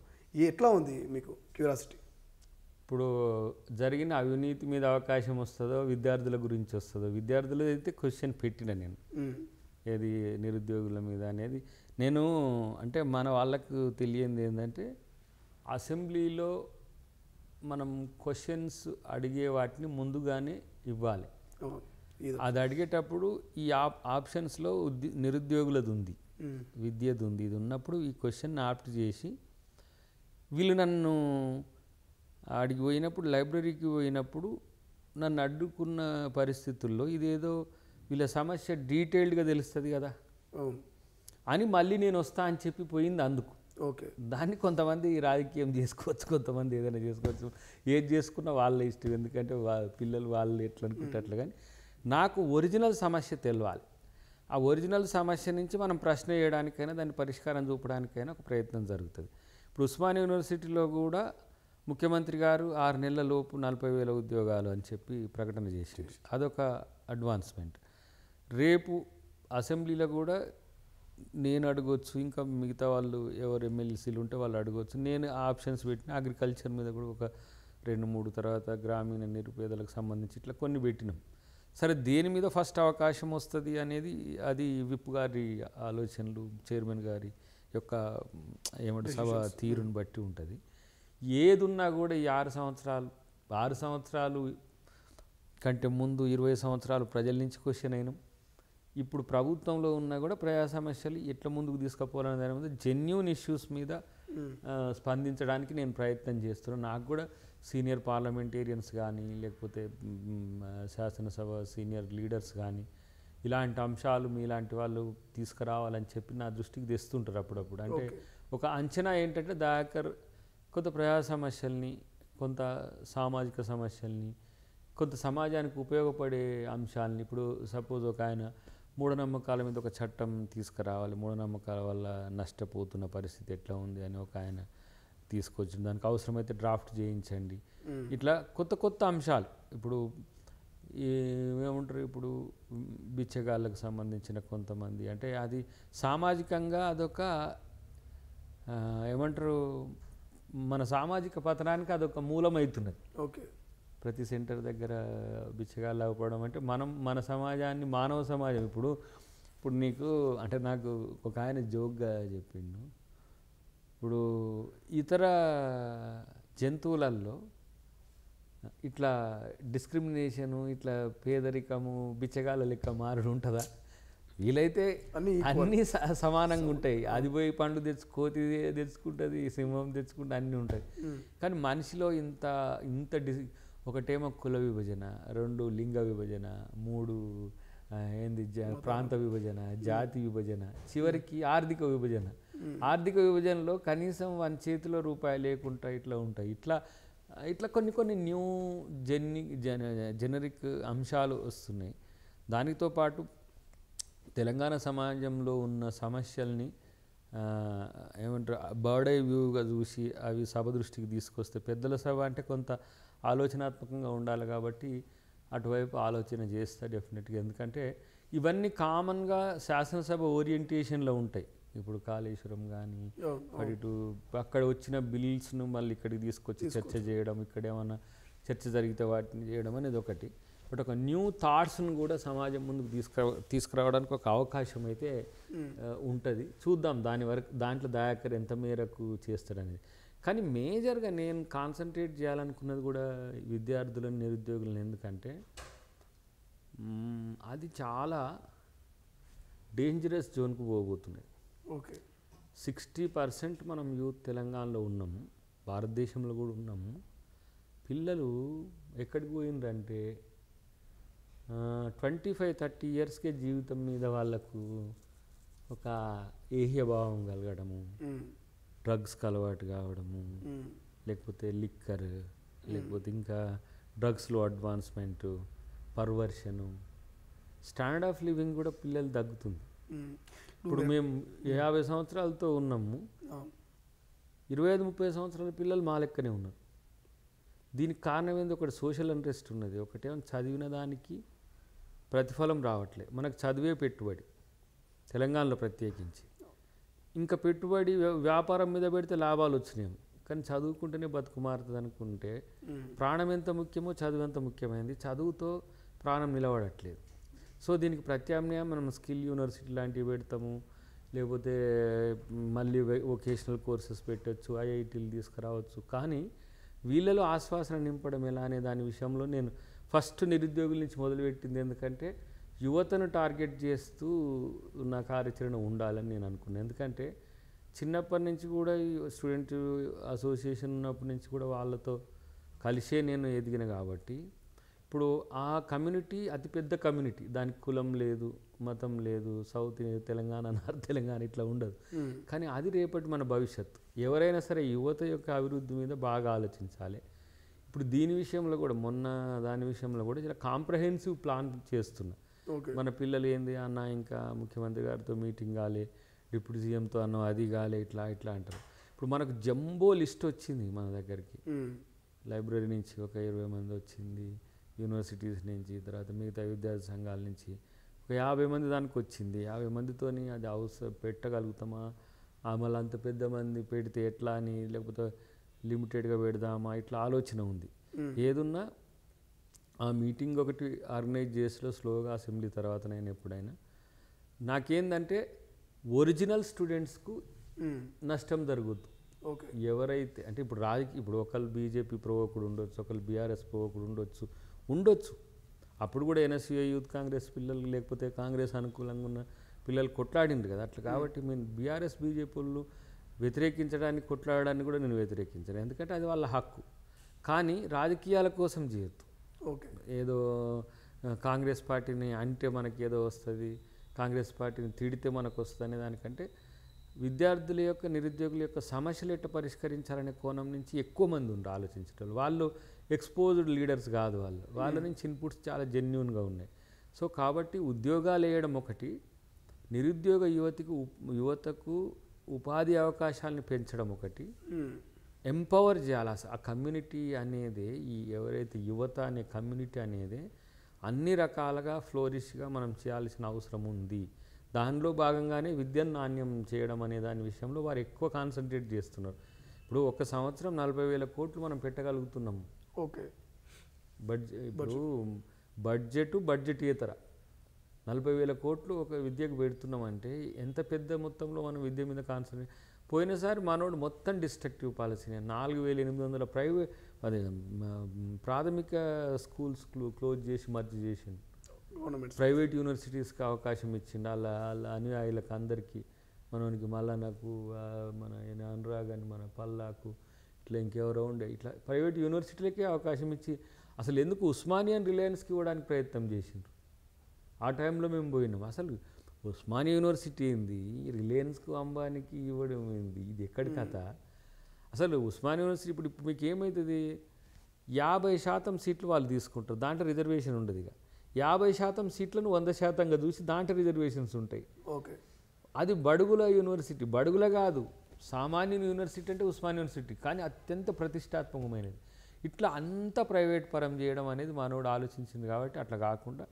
ఎట్లా ఉంది మీకు క్యూరియాసిటీ? ఇప్పుడు జరిగిన అవినీతి మీద అవకాశం వస్తుందో విద్యార్థుల గురించి వస్తుందో, విద్యార్థులు అయితే క్వశ్చన్ పెట్టిన నేను ఏది నిరుద్యోగుల మీద అనేది. నేను అంటే మన వాళ్ళకు తెలియంది ఏంటంటే అసెంబ్లీలో మనం క్వశ్చన్స్ అడిగే వాటిని ముందుగానే ఇవ్వాలి. అది అడిగేటప్పుడు ఈ ఆప్షన్స్లో నిరుద్యోగులది ఉంది, విద్యది ఉంది. ఇది ఉన్నప్పుడు ఈ క్వశ్చన్ ఆప్ట్ చేసి వీళ్ళు నన్ను అడిగి పోయినప్పుడు, లైబ్రరీకి పోయినప్పుడు నన్ను అడ్డుకున్న పరిస్థితుల్లో ఇదేదో వీళ్ళ సమస్య డీటెయిల్డ్గా తెలుస్తుంది కదా అని మళ్ళీ నేను వస్తా అని చెప్పి పోయింది అందుకు. ఓకే, దాన్ని కొంతమంది రాజకీయం చేసుకోవచ్చు, కొంతమంది ఏదైనా చేసుకోవచ్చు, ఏది చేసుకున్నా వాళ్ళ ఇష్టం. ఎందుకంటే పిల్లలు వాళ్ళు ఎట్లా అనుకుంటే అట్లా. కానీ నాకు ఒరిజినల్ సమస్య తెలియాలి. ఆ ఒరిజినల్ సమస్య నుంచి మనం ప్రశ్న చేయడానికైనా దాన్ని పరిష్కారం చూపడానికైనా ఒక ప్రయత్నం జరుగుతుంది. ఇప్పుడు ఉస్మానియా యూనివర్సిటీలో కూడా ముఖ్యమంత్రి గారు 6 నెలల లోపు 40,000 ఉద్యోగాలు అని చెప్పి ప్రకటన చేశారు. అదొక అడ్వాన్స్మెంట్. రేపు అసెంబ్లీలో కూడా నేను అడగవచ్చు, ఇంకా మిగతా వాళ్ళు ఎవరు ఎమ్మెల్సీలు ఉంటే వాళ్ళు అడగవచ్చు. నేను ఆప్షన్స్ పెట్టిన అగ్రికల్చర్ మీద కూడా ఒక 2-3, తర్వాత గ్రామీణ నిరుపేదలకు సంబంధించి ఇట్లా కొన్ని పెట్టినాం. సరే, దేని మీద ఫస్ట్ అవకాశం వస్తుంది అనేది అది విప్ గారి ఆలోచనలు, చైర్మన్ గారి యొక్క సభ తీరుని బట్టి ఉంటుంది. ఏది ఉన్నా కూడా ఈ 6 సంవత్సరాలు కంటే ముందు 20 సంవత్సరాలు ప్రజల నుంచి క్వశ్చన్ అయినాం. ఇప్పుడు ప్రభుత్వంలో ఉన్నా కూడా ప్రజా సమస్యలు ఎట్లా ముందుకు తీసుకుపోవాలనే దాని మీద జెన్యూన్ ఇష్యూస్ మీద స్పందించడానికి నేను ప్రయత్నం చేస్తున్నాను. నాకు కూడా సీనియర్ పార్లమెంటేరియన్స్ కానీ, లేకపోతే శాసనసభ సీనియర్ లీడర్స్ కానీ ఇలాంటి అంశాలు మీలాంటి వాళ్ళు తీసుకురావాలని చెప్పి నా దృష్టికి తెస్తుంటారు అప్పుడప్పుడు. అంటే ఒక అంచనా ఏంటంటే దయాకర్ కొంత ప్రజా సమస్యల్ని, కొంత సామాజిక సమస్యల్ని, కొంత సమాజానికి ఉపయోగపడే అంశాలని, ఇప్పుడు సపోజ్ ఒక ఆయన మూఢనమ్మకాల మీద ఒక చట్టం తీసుకురావాలి, మూఢనమ్మకాల వల్ల నష్టపోతున్న పరిస్థితి ఎట్లా ఉంది అని ఒక ఆయన తీసుకొచ్చి దానికి అవసరమైతే డ్రాఫ్ట్ చేయించండి. ఇట్లా కొత్త కొత్త అంశాలు. ఇప్పుడు ఏమంటారు, ఇప్పుడు బిచ్చగాళ్ళకు సంబంధించిన కొంతమంది, అంటే అది సామాజికంగా అదొక ఏమంటారు, మన సామాజిక పతనానికి అదొక మూలమవుతున్నది. ఓకే, ప్రతి సెంటర్ దగ్గర బిచ్చగాళ్ళు అవ్వడం అంటే మన సమాజాన్ని, మానవ సమాజం ఇప్పుడు నీకు అంటే నాకు ఒక ఆయన జోక్గా చెప్పిండు, ఇప్పుడు ఇతర జంతువులలో ఇట్లా డిస్క్రిమినేషను, ఇట్లా పేదరికము, బిచ్చగాళ్ళ లెక్క మారుడు ఉంటుందా? వీలైతే అన్నీ సమానంగా ఉంటాయి. అది పోయి పండు కోతి తెచ్చుకుంటుంది, సింహం తెచ్చుకుంటే అన్నీ ఉంటాయి. కానీ మనిషిలో ఇంత ఒకటేమో కుల విభజన, 2 లింగ విభజన, 3 ప్రాంత విభజన, జాతి విభజన, చివరికి ఆర్థిక విభజన. ఆర్థిక విభజనలో కనీసం 1 చేతిలో రూపాయి లేకుండా ఇట్లా ఉంటాయి. ఇట్లా కొన్ని న్యూ జెనరిక్ అంశాలు వస్తున్నాయి. దానితో పాటు తెలంగాణ సమాజంలో ఉన్న సమస్యల్ని ఏమంటారు బర్డ్ ఐ వ్యూగా చూసి అవి సభ దృష్టికి తీసుకొస్తే, పెద్దల సభ అంటే కొంత ఆలోచనాత్మకంగా ఉండాలి కాబట్టి అటువైపు ఆలోచన చేస్తా డెఫినెట్గా. ఎందుకంటే ఇవన్నీ కామన్గా శాసనసభ ఓరియంటేషన్లో ఉంటాయి. ఇప్పుడు కాళేశ్వరం కానీ ఇటు అక్కడ వచ్చిన బిల్స్ను మళ్ళీ ఇక్కడికి తీసుకొచ్చి చర్చ చేయడం, ఇక్కడ ఏమన్నా చర్చ జరిగితే వాటిని చేయడం అనేది ఒకటి. బట్ ఒక న్యూ థాట్స్ను కూడా సమాజం ముందుకు తీసుకురావడానికి ఒక అవకాశం అయితే ఉంటుంది. చూద్దాం దాంట్లో దయాకర్ ఎంత మేరకు చేస్తాడనేది. కానీ మేజర్గా నేను కాన్సన్ట్రేట్ చేయాలనుకున్నది కూడా విద్యార్థులను, నిరుద్యోగులను. ఎందుకంటే అది చాలా డేంజరస్ జోన్కు పోబోతున్నాయి. ఓకే, 60% మనం యూత్ తెలంగాణలో ఉన్నాము, భారతదేశంలో కూడా ఉన్నాము. పిల్లలు ఎక్కడికి పోయిండ్రంటే 25-30 ఇయర్స్కే జీవితం మీద వాళ్ళకు ఒక ఏహ్యభావం కలగడము, డ్రగ్స్కి అలవాటు కావడము, లేకపోతే లిక్కర్, లేకపోతే ఇంకా డ్రగ్స్లో అడ్వాన్స్మెంటు, పర్వర్షను, స్టాండర్డ్ ఆఫ్ లివింగ్ కూడా పిల్లలు తగ్గుతుంది. ఇప్పుడు మేము 50 సంవత్సరాలతో ఉన్నాము, 25-30 సంవత్సరాల పిల్లలు మా లెక్కనే ఉన్నారు. దీనికి కారణం ఏంది? ఒకటి సోషల్ ఇంట్రెస్ట్ ఉన్నది, ఒకటేమో చదివిన దానికి ప్రతిఫలం రావట్లే. మనకు చదివే పెట్టుబడి తెలంగాణలో ప్రత్యేకించి. ఇంకా పెట్టుబడి వ్యాపారం మీద పెడితే లాభాలు వచ్చినాయి. కానీ చదువుకుంటేనే బతుకు మారుతుంది అనుకుంటే ప్రాణం ఎంత ముఖ్యమో చదువు ఎంత ముఖ్యమైనది. చదువుతో ప్రాణం నిలబడట్లేదు. సో దీనికి ప్రత్యామ్నాయం మనం స్కిల్ యూనివర్సిటీ లాంటివి పెడతాము, లేకపోతే మళ్ళీ వొకేషనల్ కోర్సెస్ పెట్టచ్చు, ఐఐటీలు తీసుకురావచ్చు. కానీ వీళ్ళలో ఆశ్వాసన నింపడం ఎలా అనే దాని విషయంలో నేను ఫస్ట్ నిరుద్యోగుల నుంచి మొదలుపెట్టింది. ఎందుకంటే యువతను టార్గెట్ చేస్తూ నా కార్యాచరణ ఉండాలని నేను అనుకున్నాను. ఎందుకంటే చిన్నప్పటి నుంచి కూడా స్టూడెంట్ అసోసియేషన్ ఉన్నప్పటి నుంచి కూడా వాళ్ళతో కలిసే నేను ఎదిగిన కాబట్టి ఇప్పుడు ఆ కమ్యూనిటీ అతిపెద్ద కమ్యూనిటీ. దానికి కులం లేదు, మతం లేదు, సౌత్ తెలంగాణ, నార్త్ తెలంగాణ ఇట్లా ఉండదు. కానీ అది రేపటి మన భవిష్యత్తు. ఎవరైనా సరే యువత యొక్క అభివృద్ధి మీద బాగా ఆలోచించాలి. ఇప్పుడు దీని విషయంలో కూడా దాని విషయంలో కూడా చాలా కాంప్రహెన్సివ్ ప్లాన్ చేస్తున్నా. మన పిల్లలు ఏంది అన్న, ఇంకా ముఖ్యమంత్రి గారితో మీటింగ్ కాలే, డిప్యూటీ సీఎంతో అన్న అది కాలే, ఇట్లా అంటారు. ఇప్పుడు మనకు జంబో లిస్ట్ వచ్చింది మన దగ్గరికి. లైబ్రరీ నుంచి ఒక 20 మంది వచ్చింది, యూనివర్సిటీస్ నుంచి, తర్వాత మిగతా విద్యార్థి సంఘాల నుంచి ఒక 50 మంది దానికి వచ్చింది. 50 మందితోని అది పెట్టగలుగుతామా, మళ్ళీ అంత పెద్ద మంది పెడితే ఎట్లా అని, లేకపోతే లిమిటెడ్గా పెడదామా, ఇట్లా ఆలోచన ఉంది. ఏదున్నా ఆ మీటింగ్ ఒకటి ఆర్గనైజ్ చేసిలో స్లోగా అసెంబ్లీ తర్వాత నేను ఎప్పుడైనా నాకేందంటే ఒరిజినల్ స్టూడెంట్స్కు నష్టం జరుగుద్దు. ఎవరైతే అంటే ఇప్పుడు ఒకళ్ళు బీజేపీ ప్రవోకుడు ఉండొచ్చు, ఒకళ్ళు బీఆర్ఎస్ ప్రవోకుడు ఉండొచ్చు. అప్పుడు కూడా ఎన్ఎస్యూఐ యూత్ కాంగ్రెస్ పిల్లలు, లేకపోతే కాంగ్రెస్ అనుకూలంగా ఉన్న పిల్లలు కొట్లాడిండ్రు కదా. అట్లా కాబట్టి నేను బీఆర్ఎస్ బీజేపీ వాళ్ళు వ్యతిరేకించడానికి కొట్లాడడానికి కూడా నేను వ్యతిరేకించాను. ఎందుకంటే అది వాళ్ళ హక్కు. కానీ రాజకీయాల కోసం చేయొద్దు. ఏదో కాంగ్రెస్ పార్టీని అంటే మనకి ఏదో వస్తుంది, కాంగ్రెస్ పార్టీని తిడితే మనకు వస్తుంది అనే దానికంటే విద్యార్థుల యొక్క, నిరుద్యోగుల యొక్క సమస్యలు ఎట్లా పరిష్కరించాలనే కోణం నుంచి ఎక్కువ మంది ఉండి ఆలోచించడం. వాళ్ళు ఎక్స్పోజ్డ్ లీడర్స్ కాదు. వాళ్ళ నుంచి ఇన్పుట్స్ చాలా జెన్యూన్గా ఉన్నాయి. సో కాబట్టి ఉద్యోగాలు వేయడం ఒకటి, నిరుద్యోగ యువతకు ఉపాధి అవకాశాలను పెంచడం ఒకటి, ఎంపవర్ చేయాలి. ఆ కమ్యూనిటీ అనేది, ఎవరైతే యువత అనే కమ్యూనిటీ అనేది అన్ని రకాలుగా ఫ్లోరిష్గా మనం చేయాల్సిన అవసరం ఉంది. దానిలో భాగంగానే విద్యను నాణ్యం చేయడం అనే దాని విషయంలో వారు ఎక్కువ కాన్సన్ట్రేట్ చేస్తున్నారు. ఇప్పుడు ఒక సంవత్సరం 40,000 కోట్లు మనం పెట్టగలుగుతున్నాము. ఇప్పుడు బడ్జెటేతర 40,000 కోట్లు ఒక విద్యకు పెడుతున్నామంటే ఎంత పెద్ద మొత్తంలో మనం విద్య మీద కాన్సన్ట్రేట్. పోయినసారి మనోడు మొత్తం డిస్ట్రక్టివ్ పాలసీనే. 4,800 ప్రాథమిక స్కూల్స్ క్లోజ్ చేసి మర్జీ చేసిండు. ప్రైవేట్ యూనివర్సిటీస్కి అవకాశం ఇచ్చిండు. వాళ్ళ అనుయాయులకు అందరికీ, మనకి మల్లన్నకు, మన అనురాగ్ అని, మన పల్లాకు, ఇట్లా ఇంకెవరో ఉండే, ఇట్లా ప్రైవేట్ యూనివర్సిటీలకే అవకాశం ఇచ్చి అసలు ఎందుకు ఉస్మానియా రిలయన్స్కి ఇవ్వడానికి ప్రయత్నం చేసిండ్రు. ఆ టైంలో మేము పోయినాం. అసలు ఉస్మానియా యూనివర్సిటీ ఏంది, రిలయన్స్కు అంబానీకి ఇవ్వడం ఏంది, ఇది ఎక్కడి కథ అసలు. ఉస్మానియా యూనివర్సిటీ ఇప్పుడు మీకు ఏమవుతుంది, 50% సీట్లు వాళ్ళు తీసుకుంటారు, దాంట్లో రిజర్వేషన్ ఉండదు. ఇక 50% సీట్లను 100%గా చూసి దాంట్లో రిజర్వేషన్స్ ఉంటాయి. అది బడుగుల యూనివర్సిటీ, బడుగుల కాదు, సామాన్య యూనివర్సిటీ అంటే ఉస్మానియా యూనివర్సిటీ, కానీ అత్యంత ప్రతిష్టాత్మకమైనది. ఇట్లా అంత ప్రైవేట్ పరం చేయడం అనేది మనోడు ఆలోచించింది. కాబట్టి అట్లా కాకుండా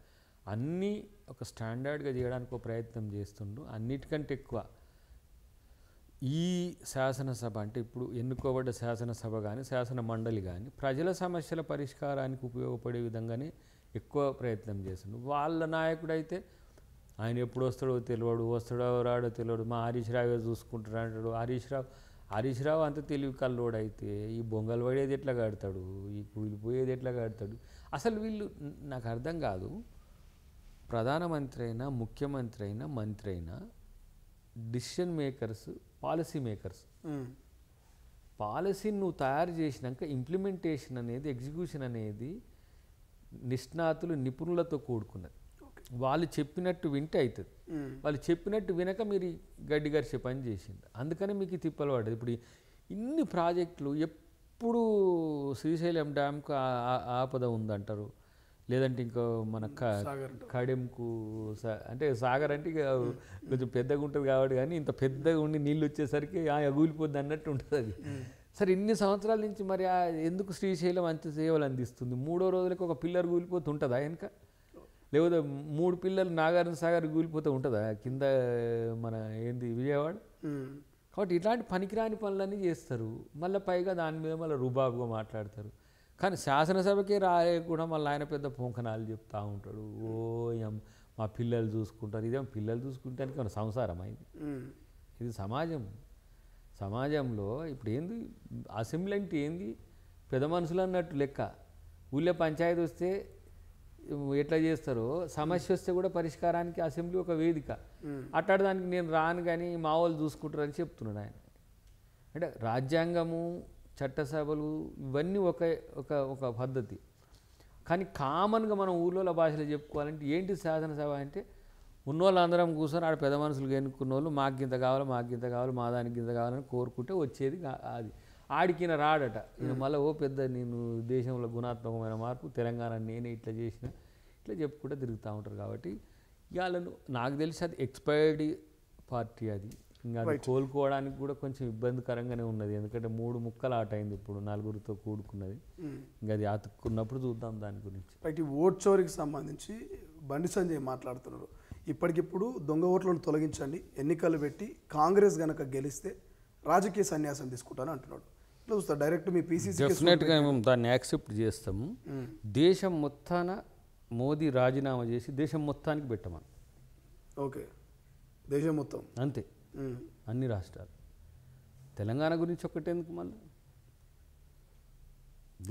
అన్నీ ఒక స్టాండర్డ్గా చేయడానికి ఒక ప్రయత్నం చేస్తుండ్రు. అన్నిటికంటే ఎక్కువ ఈ శాసనసభ అంటే ఇప్పుడు ఎన్నుకోబడ్డ శాసనసభ కానీ శాసన మండలి కానీ ప్రజల సమస్యల పరిష్కారానికి ఉపయోగపడే విధంగానే ఎక్కువ ప్రయత్నం చేస్తుండ్రు. వాళ్ళ నాయకుడైతే ఆయన ఎప్పుడు వస్తాడో తెలియడు, వస్తాడో రాడో తెలియడు, మా హరీష్ రావే చూసుకుంటాడు అంటాడు. హరీష్ రావు అంత తెలివి కల్లోడు అయితే ఈ బొంగలు పడేది ఎట్లా కడతాడు, ఈ కూలిపోయేది ఎట్లా కడతాడు. అసలు వీళ్ళు నాకు అర్థం కాదు. ప్రధానమంత్రి అయినా, ముఖ్యమంత్రి అయినా, మంత్రి అయినా డిసిషన్ మేకర్స్, పాలసీ మేకర్స్. పాలసీని నువ్వు తయారు చేసినాక ఇంప్లిమెంటేషన్ అనేది, ఎగ్జిక్యూషన్ అనేది నిష్ణాతులు, నిపుణులతో కూడుకున్నది. వాళ్ళు చెప్పినట్టు వింటే అవుతుంది. వాళ్ళు చెప్పినట్టు వినక మీరు గడ్డి గరిచే పని చేసింది. అందుకని మీకు తిప్పలు పడ్డది. ఇప్పుడు ఇన్ని ప్రాజెక్టులు ఎప్పుడు శ్రీశైలం డ్యామ్కు ఆపద ఉందంటారు, లేదంటే ఇంకో మన కడెంకు అంటే సాగర్ అంటే ఇక కొంచెం పెద్దగా ఉంటుంది కాబట్టి, కానీ ఇంత పెద్దగా ఉండి నీళ్ళు వచ్చేసరికి కూలిపోద్ది అన్నట్టు ఉంటుంది అది. సరే ఇన్ని సంవత్సరాల నుంచి మరి ఎందుకు శ్రీశైలం అంత సేవలు అందిస్తుంది? 3వ రోజులకి ఒక పిల్లర్ కూలిపోతూ ఉంటుందా వెనక? లేకపోతే 3 పిల్లలు నాగార్జున సాగర్ కూలిపోతూ ఉంటుందా కింద? మన ఏంది విజయవాడ కాబట్టి ఇట్లాంటి పనికిరాని పనులన్నీ చేస్తారు. మళ్ళీ పైగా దాని మీద మళ్ళీ రుబాబుగా మాట్లాడతారు. కానీ శాసనసభకే రాయకుండా మళ్ళీ ఆయన పెద్ద పొంకనాలు చెప్తూ ఉంటాడు. మా పిల్లలు చూసుకుంటారు. ఇదేమో పిల్లలు చూసుకుంటానికి మన సంసారం అయింది. ఇది సమాజంలో ఇప్పుడు ఏంది అసెంబ్లీ అంటే ఏంది, పెద్ద మనుషులు అన్నట్టు లెక్క. ఊళ్ళో పంచాయతీ వస్తే ఎట్లా చేస్తారో, సమస్య వస్తే కూడా పరిష్కారానికి అసెంబ్లీ ఒక వేదిక. అట్టాడదానికి నేను రాను కానీ మా వాళ్ళు చూసుకుంటారని చెప్తున్నాడు ఆయన. అంటే రాజ్యాంగము, చట్టసభలు ఇవన్నీ ఒక ఒక ఒక పద్ధతి. కానీ కామన్గా మనం ఊళ్ళో భాషలో చెప్పుకోవాలంటే ఏంటి శాసనసభ అంటే, ఉన్నోళ్ళు అందరం కూర్చొని ఆడ పెద్ద మనుషులు ఎన్నుకున్న వాళ్ళు మాకు గింత కావాలి, మా దానికి గింత కావాలని కోరుకుంటే వచ్చేది అది. ఆడికిన రాడట. నేను మళ్ళీ పెద్ద నేను దేశంలో గుణాత్మకమైన మార్పు, తెలంగాణ నేనే ఇట్లా చేసిన, ఇట్లా చెప్పుకుంటే తిరుగుతూ ఉంటారు. కాబట్టి ఇవాళను నాకు తెలిసి అది ఎక్స్పైర్డ్ పార్టీ. అది ఇంకా అది కోలుకోవడానికి కూడా కొంచెం ఇబ్బందికరంగానే ఉన్నది. ఎందుకంటే 3 ముక్కలు ఆట అయింది, ఇప్పుడు 4గురితో కూడుకున్నది. ఇంకా అది అతుక్కున్నప్పుడు చూద్దాం దాని గురించి. రైట్. ఈ ఓట్ చోరీకి సంబంధించి బండి సంజయ్ మాట్లాడుతున్నారు. ఇప్పటికిప్పుడు దొంగ ఓట్లను తొలగించండి, ఎన్నికలు పెట్టి కాంగ్రెస్ గనక గెలిస్తే రాజకీయ సన్యాసం తీసుకుంటాను అంటున్నాడు. ఇట్లా చూస్తా డైరెక్ట్ మీ పీసీసీ డెఫినెట్గా మేము దాన్ని యాక్సెప్ట్ చేస్తాము. దేశం మొత్తాన మోదీ రాజీనామా చేసి దేశం మొత్తానికి పెట్టమని. ఓకే, దేశం మొత్తం అంతే, అన్ని రాష్ట్రాలు. తెలంగాణ గురించి ఒక్కటేందుకు, మళ్ళీ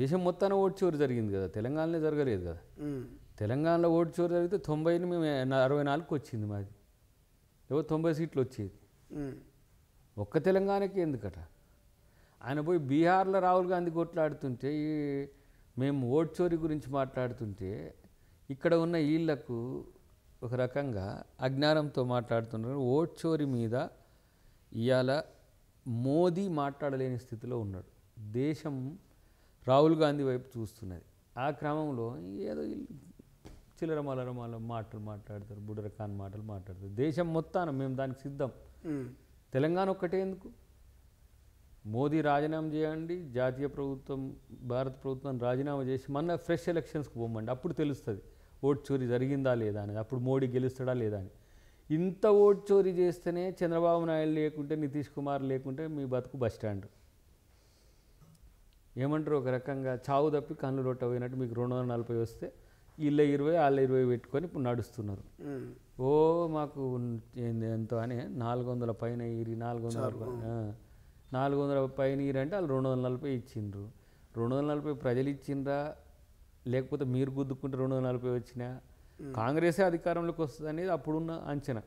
దేశం మొత్తాన ఓటు చోరు జరిగింది కదా, తెలంగాణలో జరగలేదు కదా. తెలంగాణలో ఓటు చోరు జరిగితే 90ని మేము 64కి వచ్చింది మాది, 90 సీట్లు వచ్చేది. ఒక్క తెలంగాణకి ఎందుకట? ఆయన పోయి బీహార్లో రాహుల్ గాంధీ కొట్లాడుతుంటే, మేము ఓటు చోరీ గురించి మాట్లాడుతుంటే ఇక్కడ ఉన్న వీళ్లకు ఒక రకంగా అజ్ఞానంతో మాట్లాడుతున్నారు. ఓటు చోరీ మీద ఇవాళ మోదీ మాట్లాడలేని స్థితిలో ఉన్నాడు. దేశం రాహుల్ గాంధీ వైపు చూస్తున్నది. ఆ క్రమంలో ఏదో చిల్లర మల్లర మాటలు మాట్లాడతారు, బుడరకాన్ మాటలు మాట్లాడతారు. దేశం మొత్తాన మేము దానికి సిద్ధం. తెలంగాణ ఒక్కటే ఎందుకు? మోదీ రాజీనామా చేయండి, జాతీయ ప్రభుత్వం భారత ప్రభుత్వం రాజీనామా చేసి మన ఫ్రెష్ ఎలక్షన్స్కి పోమండి. అప్పుడు తెలుస్తుంది ఓటు చోరీ జరిగిందా లేదా అనేది, అప్పుడు మోడీ గెలుస్తాడా లేదా అని. ఇంత ఓటు చోరీ చేస్తేనే చంద్రబాబు నాయుడు లేకుంటే, నితీష్ కుమార్ లేకుంటే మీ బతుకు బస్ స్టాండ్. ఏమంటారు, ఒక రకంగా చావు తప్పి కళ్ళు రొట్ట పోయినట్టు. మీకు 240 వస్తే వీళ్ళ 20 వాళ్ళ 20 పెట్టుకొని ఇప్పుడు నడుస్తున్నారు. మాకు ఎంతో అని 400 పైన ఇరి 400 పైన ఇరంటే వాళ్ళు 240 ఇచ్చిండ్రు. 240 ప్రజలు ఇచ్చిండ్రా, లేకపోతే మీరు గుద్దుకుంటే 240 వచ్చినా కాంగ్రెసే అధికారంలోకి వస్తుంది అనేది అప్పుడున్న అంచనా.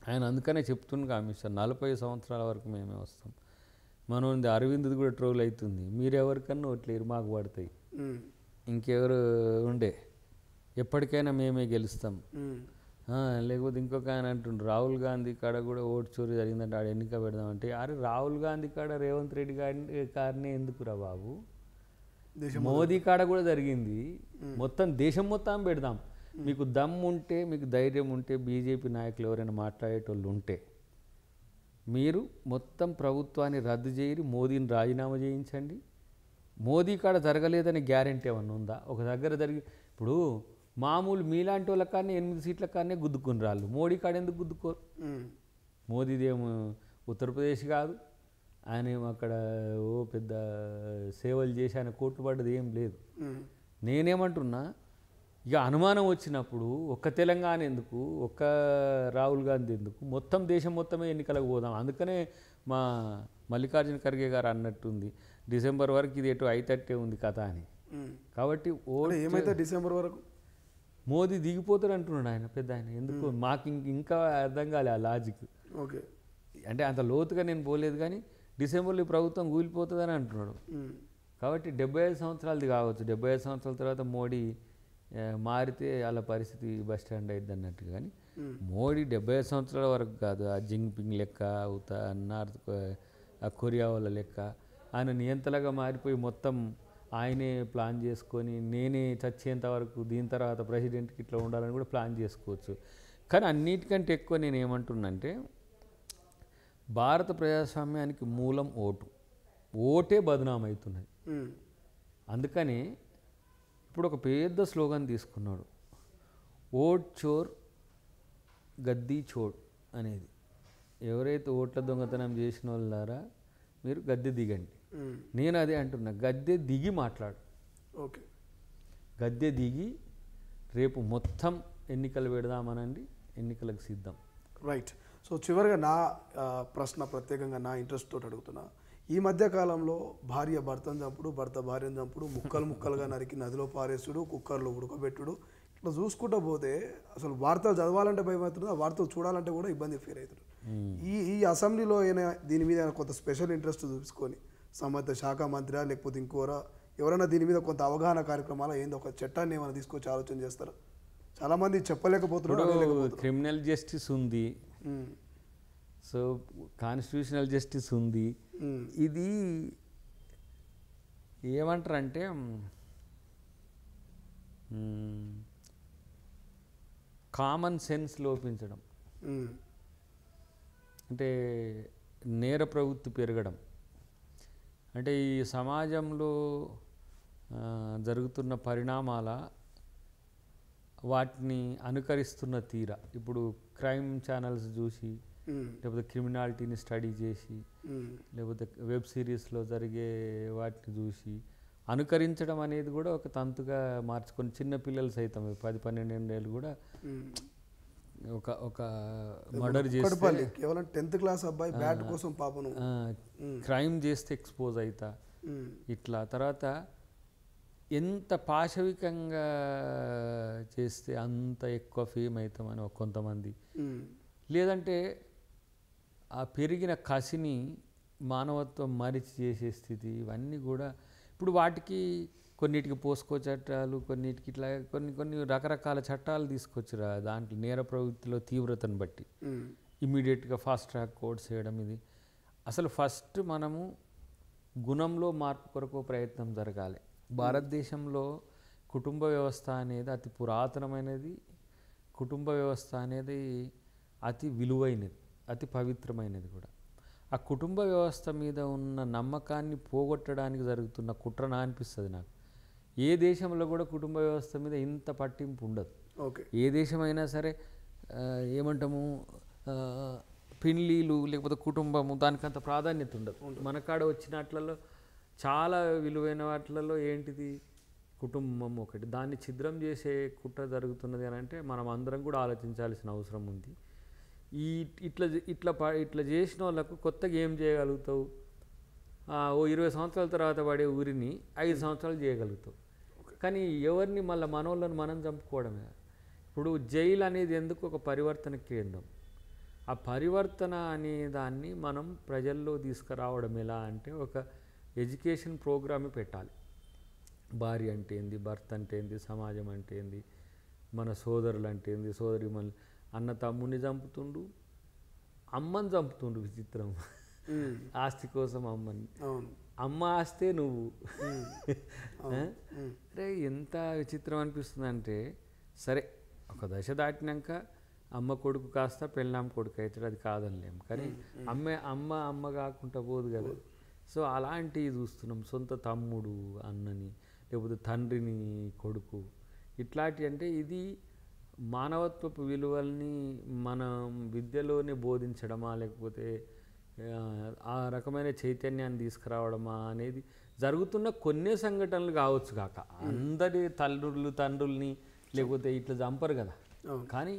ఆయన అందుకనే చెప్తుండగా అమిత్ షా 40 సంవత్సరాల వరకు మేమే వస్తాం. మనం అరవింద్ది కూడా ట్రోల్ అవుతుంది, మీరెవరికన్నా ఓట్లేరు మాకు పడతాయి, ఇంకెవరు ఉండే, ఎప్పటికైనా మేమే గెలుస్తాం. లేకపోతే ఇంకొక ఆయన అంటుండ్రు, రాహుల్ గాంధీ కాడ కూడా ఓటు చోరీ జరిగిందంటే ఆడ ఎన్నిక పెడదామంటే, అరే రాహుల్ గాంధీ కాడ రేవంత్ రెడ్డి గారిని ఎందుకురా బాబు, మోదీ కాడ కూడా జరిగింది, మొత్తం దేశం మొత్తం పెడదాం. మీకు దమ్ము ఉంటే, మీకు ధైర్యం ఉంటే, బీజేపీ నాయకులు ఎవరైనా మాట్లాడేటోళ్ళు ఉంటే మీరు మొత్తం ప్రభుత్వాన్ని రద్దు చేయరి, మోదీని రాజీనామా చేయించండి. మోదీ కాడ జరగలేదని గ్యారెంటీ ఏమన్నా ఉందా? ఒక దగ్గర ఇప్పుడు మామూలు మీలాంటి వాళ్ళ కానీ 8 సీట్ల కానీ గుద్దుకుని రాళ్ళు, మోడీ కాడ ఎందుకు గుద్దుకోరు? మోదీదేమో ఉత్తరప్రదేశ్ కాదు, ఆయన ఏమో అక్కడ పెద్ద సేవలు చేసి ఆయన కోట్లు పడ్డది ఏం లేదు. నేనేమంటున్నా, ఇక అనుమానం వచ్చినప్పుడు ఒక్క తెలంగాణ ఎందుకు, ఒక్క రాహుల్ గాంధీ ఎందుకు, మొత్తం దేశం మొత్తమే ఎన్నికలకు పోదాం. అందుకనే మా మల్లికార్జున ఖర్గే గారు అన్నట్టుంది, డిసెంబర్ వరకు ఇది ఎటు అయితట్టే ఉంది కథ అని. కాబట్టి ఏమైతే డిసెంబర్ వరకు మోదీ దిగిపోతాడు అంటున్నాడు ఆయన, పెద్ద ఆయన. ఎందుకు మాకు ఇంకా అర్థం కాలే ఆ లాజిక్. ఓకే, అంటే అంత లోతుగా నేను పోలేదు, కానీ డిసెంబర్లో ఈ ప్రభుత్వం కూలిపోతుందని అంటున్నాడు. కాబట్టి 75 సంవత్సరాలది కావచ్చు, 75 సంవత్సరాల తర్వాత మోడీ మారితే వాళ్ళ పరిస్థితి బస్ స్టాండ్ అయింది అన్నట్టు. కానీ మోడీ 75 సంవత్సరాల వరకు కాదు, ఆ జింగ్పింగ్ లెక్క, నార్త్ కొరియా వాళ్ళ లెక్క ఆయన నియంతలాగా మారిపోయి మొత్తం ఆయనే ప్లాన్ చేసుకొని నేనే చచ్చేంత వరకు దీని తర్వాత ప్రెసిడెంట్కి ఇట్లా ఉండాలని కూడా ప్లాన్ చేసుకోవచ్చు. కానీ అన్నిటికంటే ఎక్కువ నేను ఏమంటున్నంటే, భారత ప్రజాస్వామ్యానికి మూలం ఓటే బదనాం అవుతున్నది. అందుకని ఇప్పుడు ఒక పెద్ద స్లోగన్ తీసుకున్నాడు, ఓట్ చోర్ గద్దీ చోడ్ అనేది. ఎవరైతే ఓట్ల దొంగతనం చేసిన వాళ్ళారా మీరు గద్దె దిగండి. నేను అదే అంటున్నా, గద్దె దిగి మాట్లాడు. ఓకే, గద్దె దిగి రేపు మొత్తం ఎన్నికలు పెడదామనండి, ఎన్నికలకు సిద్ధం. రైట్. సో చివరిగా నా ప్రశ్న ప్రత్యేకంగా నా ఇంట్రెస్ట్ తోటి అడుగుతున్నా. ఈ మధ్య కాలంలో భార్య భర్తను చంపుడు, భర్త భార్యను చంపుడు, ముక్కలు ముక్కలుగా నరికి నదిలో పారేసుడు, కుక్కర్లో ఉడకబెట్టుడు, ఇట్లా చూసుకుంటూ పోతే అసలు వార్తలు చదవాలంటే భయం అవుతుంది, ఆ వార్తలు చూడాలంటే కూడా ఇబ్బంది ఫీల్ అవుతుంది. ఈ అసెంబ్లీలో అయినా దీని మీద కొంత స్పెషల్ ఇంట్రెస్ట్ చూపించుకొని సంబంధిత శాఖ మంత్రి లేకపోతే ఎవరైనా దీని మీద కొంత అవగాహన కార్యక్రమాలు ఏందో ఒక చట్టాన్ని ఏమైనా తీసుకొచ్చి ఆలోచన చేస్తారా? చాలామంది చెప్పలేకపోతున్నారు. క్రిమినల్ జస్టిస్ ఉంది, సో కాన్స్టిట్యూషనల్ జస్టిస్ ఉంది. ఇది ఏమంటారంటే కామన్ సెన్స్ లోపించడం, అంటే నేర ప్రవృత్తి పెరగడం, అంటే ఈ సమాజంలో జరుగుతున్న పరిణామాల వాటిని అనుకరిస్తున్న తీర. ఇప్పుడు క్రైమ్ ఛానల్స్ చూసి, లేకపోతే క్రిమినాలిటీని స్టడీ చేసి, లేకపోతే వెబ్ సిరీస్లో జరిగే వాటిని చూసి అనుకరించడం అనేది కూడా ఒక తంతుగా మార్చుకొని చిన్నపిల్లలు సైతం 10-12 ఏళ్ళు కూడా ఒక మర్డర్ చేస్తే, కేవలం 10th క్లాస్ అబ్బాయి బ్యాట్ కోసం పాపను క్రైమ్ చేస్తే ఎక్స్పోజ్ అవుతా, ఇట్లా తర్వాత ఎంత పాశవికంగా చేస్తే అంత ఎక్కువ ఫేమ్ అవుతామని కొంతమంది, లేదంటే ఆ పెరిగిన కసిని మానవత్వం మరిచి చేసే స్థితి, ఇవన్నీ కూడా ఇప్పుడు వాటికి కొన్నిటికి పోస్కో చట్టాలు, కొన్నిటికి ఇట్లా కొన్ని రకరకాల చట్టాలు తీసుకొచ్చిరా దాంట్లో నేర ప్రవృత్తిలో తీవ్రతను బట్టి ఇమ్మీడియట్గా ఫాస్ట్ ట్రాక్ కోడ్స్ చేయడం. ఇది అసలు ఫస్ట్ మనము గుణంలో మార్పు కొరకు ప్రయత్నం జరగాలి. భారతదేశంలో కుటుంబ వ్యవస్థ అనేది అతి పురాతనమైనది, కుటుంబ వ్యవస్థ అనేది అతి విలువైనది, అతి పవిత్రమైనది కూడా. ఆ కుటుంబ వ్యవస్థ మీద ఉన్న నమ్మకాన్ని పోగొట్టడానికి జరుగుతున్న కుట్రన అనిపిస్తుంది నాకు. ఏ దేశంలో కూడా కుటుంబ వ్యవస్థ మీద ఇంత పట్టింపు ఉండదు. ఓకే, ఏ దేశమైనా సరే ఏమంటాము పెళ్ళిళ్ళు లేకపోతే కుటుంబము దానికంత ప్రాధాన్యత ఉండదు. మన కాడ వచ్చినట్లలో చాలా విలువైన వాటిలలో ఏంటిది కుటుంబం ఒకటి. దాన్ని ఛిద్రం చేసే కుట్ర జరుగుతున్నది అని అంటే మనం అందరం కూడా ఆలోచించాల్సిన అవసరం ఉంది. ఇట్లా చేసిన వాళ్ళకు కొత్తగా ఏం చేయగలుగుతావు? ఓ 20 సంవత్సరాల తర్వాత పడే ఊరిని 5 సంవత్సరాలు చేయగలుగుతావు. కానీ ఎవరిని మళ్ళీ మనోళ్ళని మనం చంపుకోవడమే. ఇప్పుడు జైలు అనేది ఎందుకు ఒక పరివర్తన కేంద్రం. ఆ పరివర్తన అనే దాన్ని మనం ప్రజల్లో తీసుకురావడం ఎలా అంటే ఒక ఎడ్యుకేషన్ ప్రోగ్రామ్ పెట్టాలి. భార్య అంటే ఏంది, భర్త అంటే ఏంది, సమాజం అంటే ఏంది, మన సోదరులు అంటే ఏంది, సోదరి మన అన్న తమ్ముడిని చంపుతుండు, అమ్మని చంపుతుండు. విచిత్రం, ఆస్తి కోసం అమ్మని. అమ్మ ఆస్తే నువ్వు అరే ఎంత విచిత్రం అనిపిస్తుంది అంటే, సరే ఒక దశ దాటినాక అమ్మ కొడుకు కాస్త పెళ్ళాం కొడుకు అవుతాడు, అది కాదనిలేము. కానీ అమ్మ కాకుండా పోదు కదా. సో అలాంటివి చూస్తున్నాం. సొంత తమ్ముడు అన్నని, లేకపోతే తండ్రిని కొడుకు, ఇట్లాంటి అంటే ఇది మానవత్వపు విలువల్ని మనం విద్యలోనే బోధించడమా లేకపోతే ఆ రకమైన చైతన్యాన్ని తీసుకురావడమా అనేది జరుగుతున్న కొన్ని సంఘటనలు కావచ్చు కాక అందరి తండ్రుల్ని లేకపోతే ఇట్లా చంపరు కదా. కానీ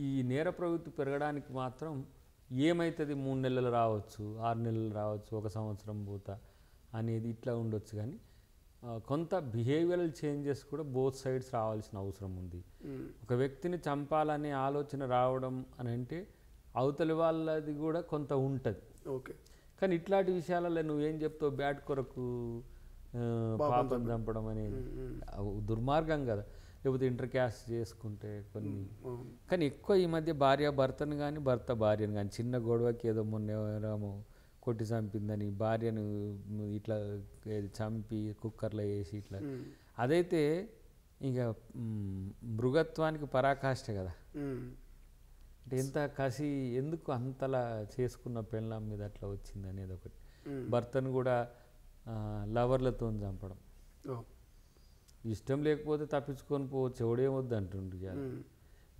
ఈ నేర ప్రవృత్తి పెరగడానికి మాత్రం ఏమవుతుంది, 3 నెలలు రావచ్చు, 6 నెలలు రావచ్చు, 1 సంవత్సరం పోతా అనేది ఇట్లా ఉండొచ్చు. కానీ కొంత బిహేవియరల్ చేంజెస్ కూడా బోత్ సైడ్స్ రావాల్సిన అవసరం ఉంది. ఒక వ్యక్తిని చంపాలనే ఆలోచన రావడం అని అంటే అవతలి వాళ్ళది కూడా కొంత ఉంటుంది. ఓకే, కానీ ఇట్లాంటి విషయాలలో నువ్వేం చెప్తావు, బ్యాట్ కొరకు పాపం చంపడం అనేది దుర్మార్గం కదా. లేకపోతే ఇంటర్ క్యాస్ట్ చేసుకుంటే కొన్ని. కానీ ఎక్కువ ఈ మధ్య భార్య భర్తను కానీ భర్త భార్యను కానీ చిన్న గొడవకి ఏదో మొన్న కొట్టి చంపిందని భార్యను ఇట్లా చంపి కుక్కర్లో వేసి ఇట్లా, అదైతే ఇక మృగత్వానికి పరాకాష్ట కదా. అంటే ఎంత కసి ఎందుకు అంతలా చేసుకున్న పెళ్ళాం మీద అట్లా వచ్చింది అనేది ఒకటి. భర్తను కూడా లవర్లతో చంపడం, ఇష్టం లేకపోతే తప్పించుకొని పోవచ్చు, ఎవడేమొద్దు అంటుండ్రు.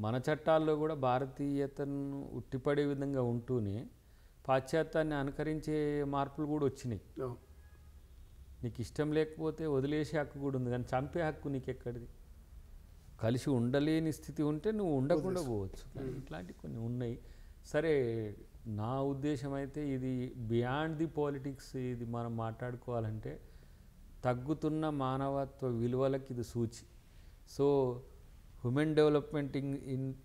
మన చట్టాల్లో కూడా భారతీయతను ఉట్టిపడే విధంగా ఉంటూనే పాశ్చాత్యాన్ని అనుకరించే మార్పులు కూడా వచ్చినాయి. నీకు ఇష్టం లేకపోతే వదిలేసే హక్కు కూడా ఉంది, కానీ చంపే హక్కు నీకు ఎక్కడిది? కలిసి ఉండలేని స్థితి ఉంటే నువ్వు ఉండకుండా పోవచ్చు. ఇట్లాంటివి కొన్ని ఉన్నాయి. సరే, నా ఉద్దేశం అయితే ఇది బియాండ్ ది పాలిటిక్స్. ఇది మనం మాట్లాడుకోవాలంటే తగ్గుతున్న మానవత్వ విలువలకు ఇది సూచి. సో హ్యూమన్ డెవలప్మెంట్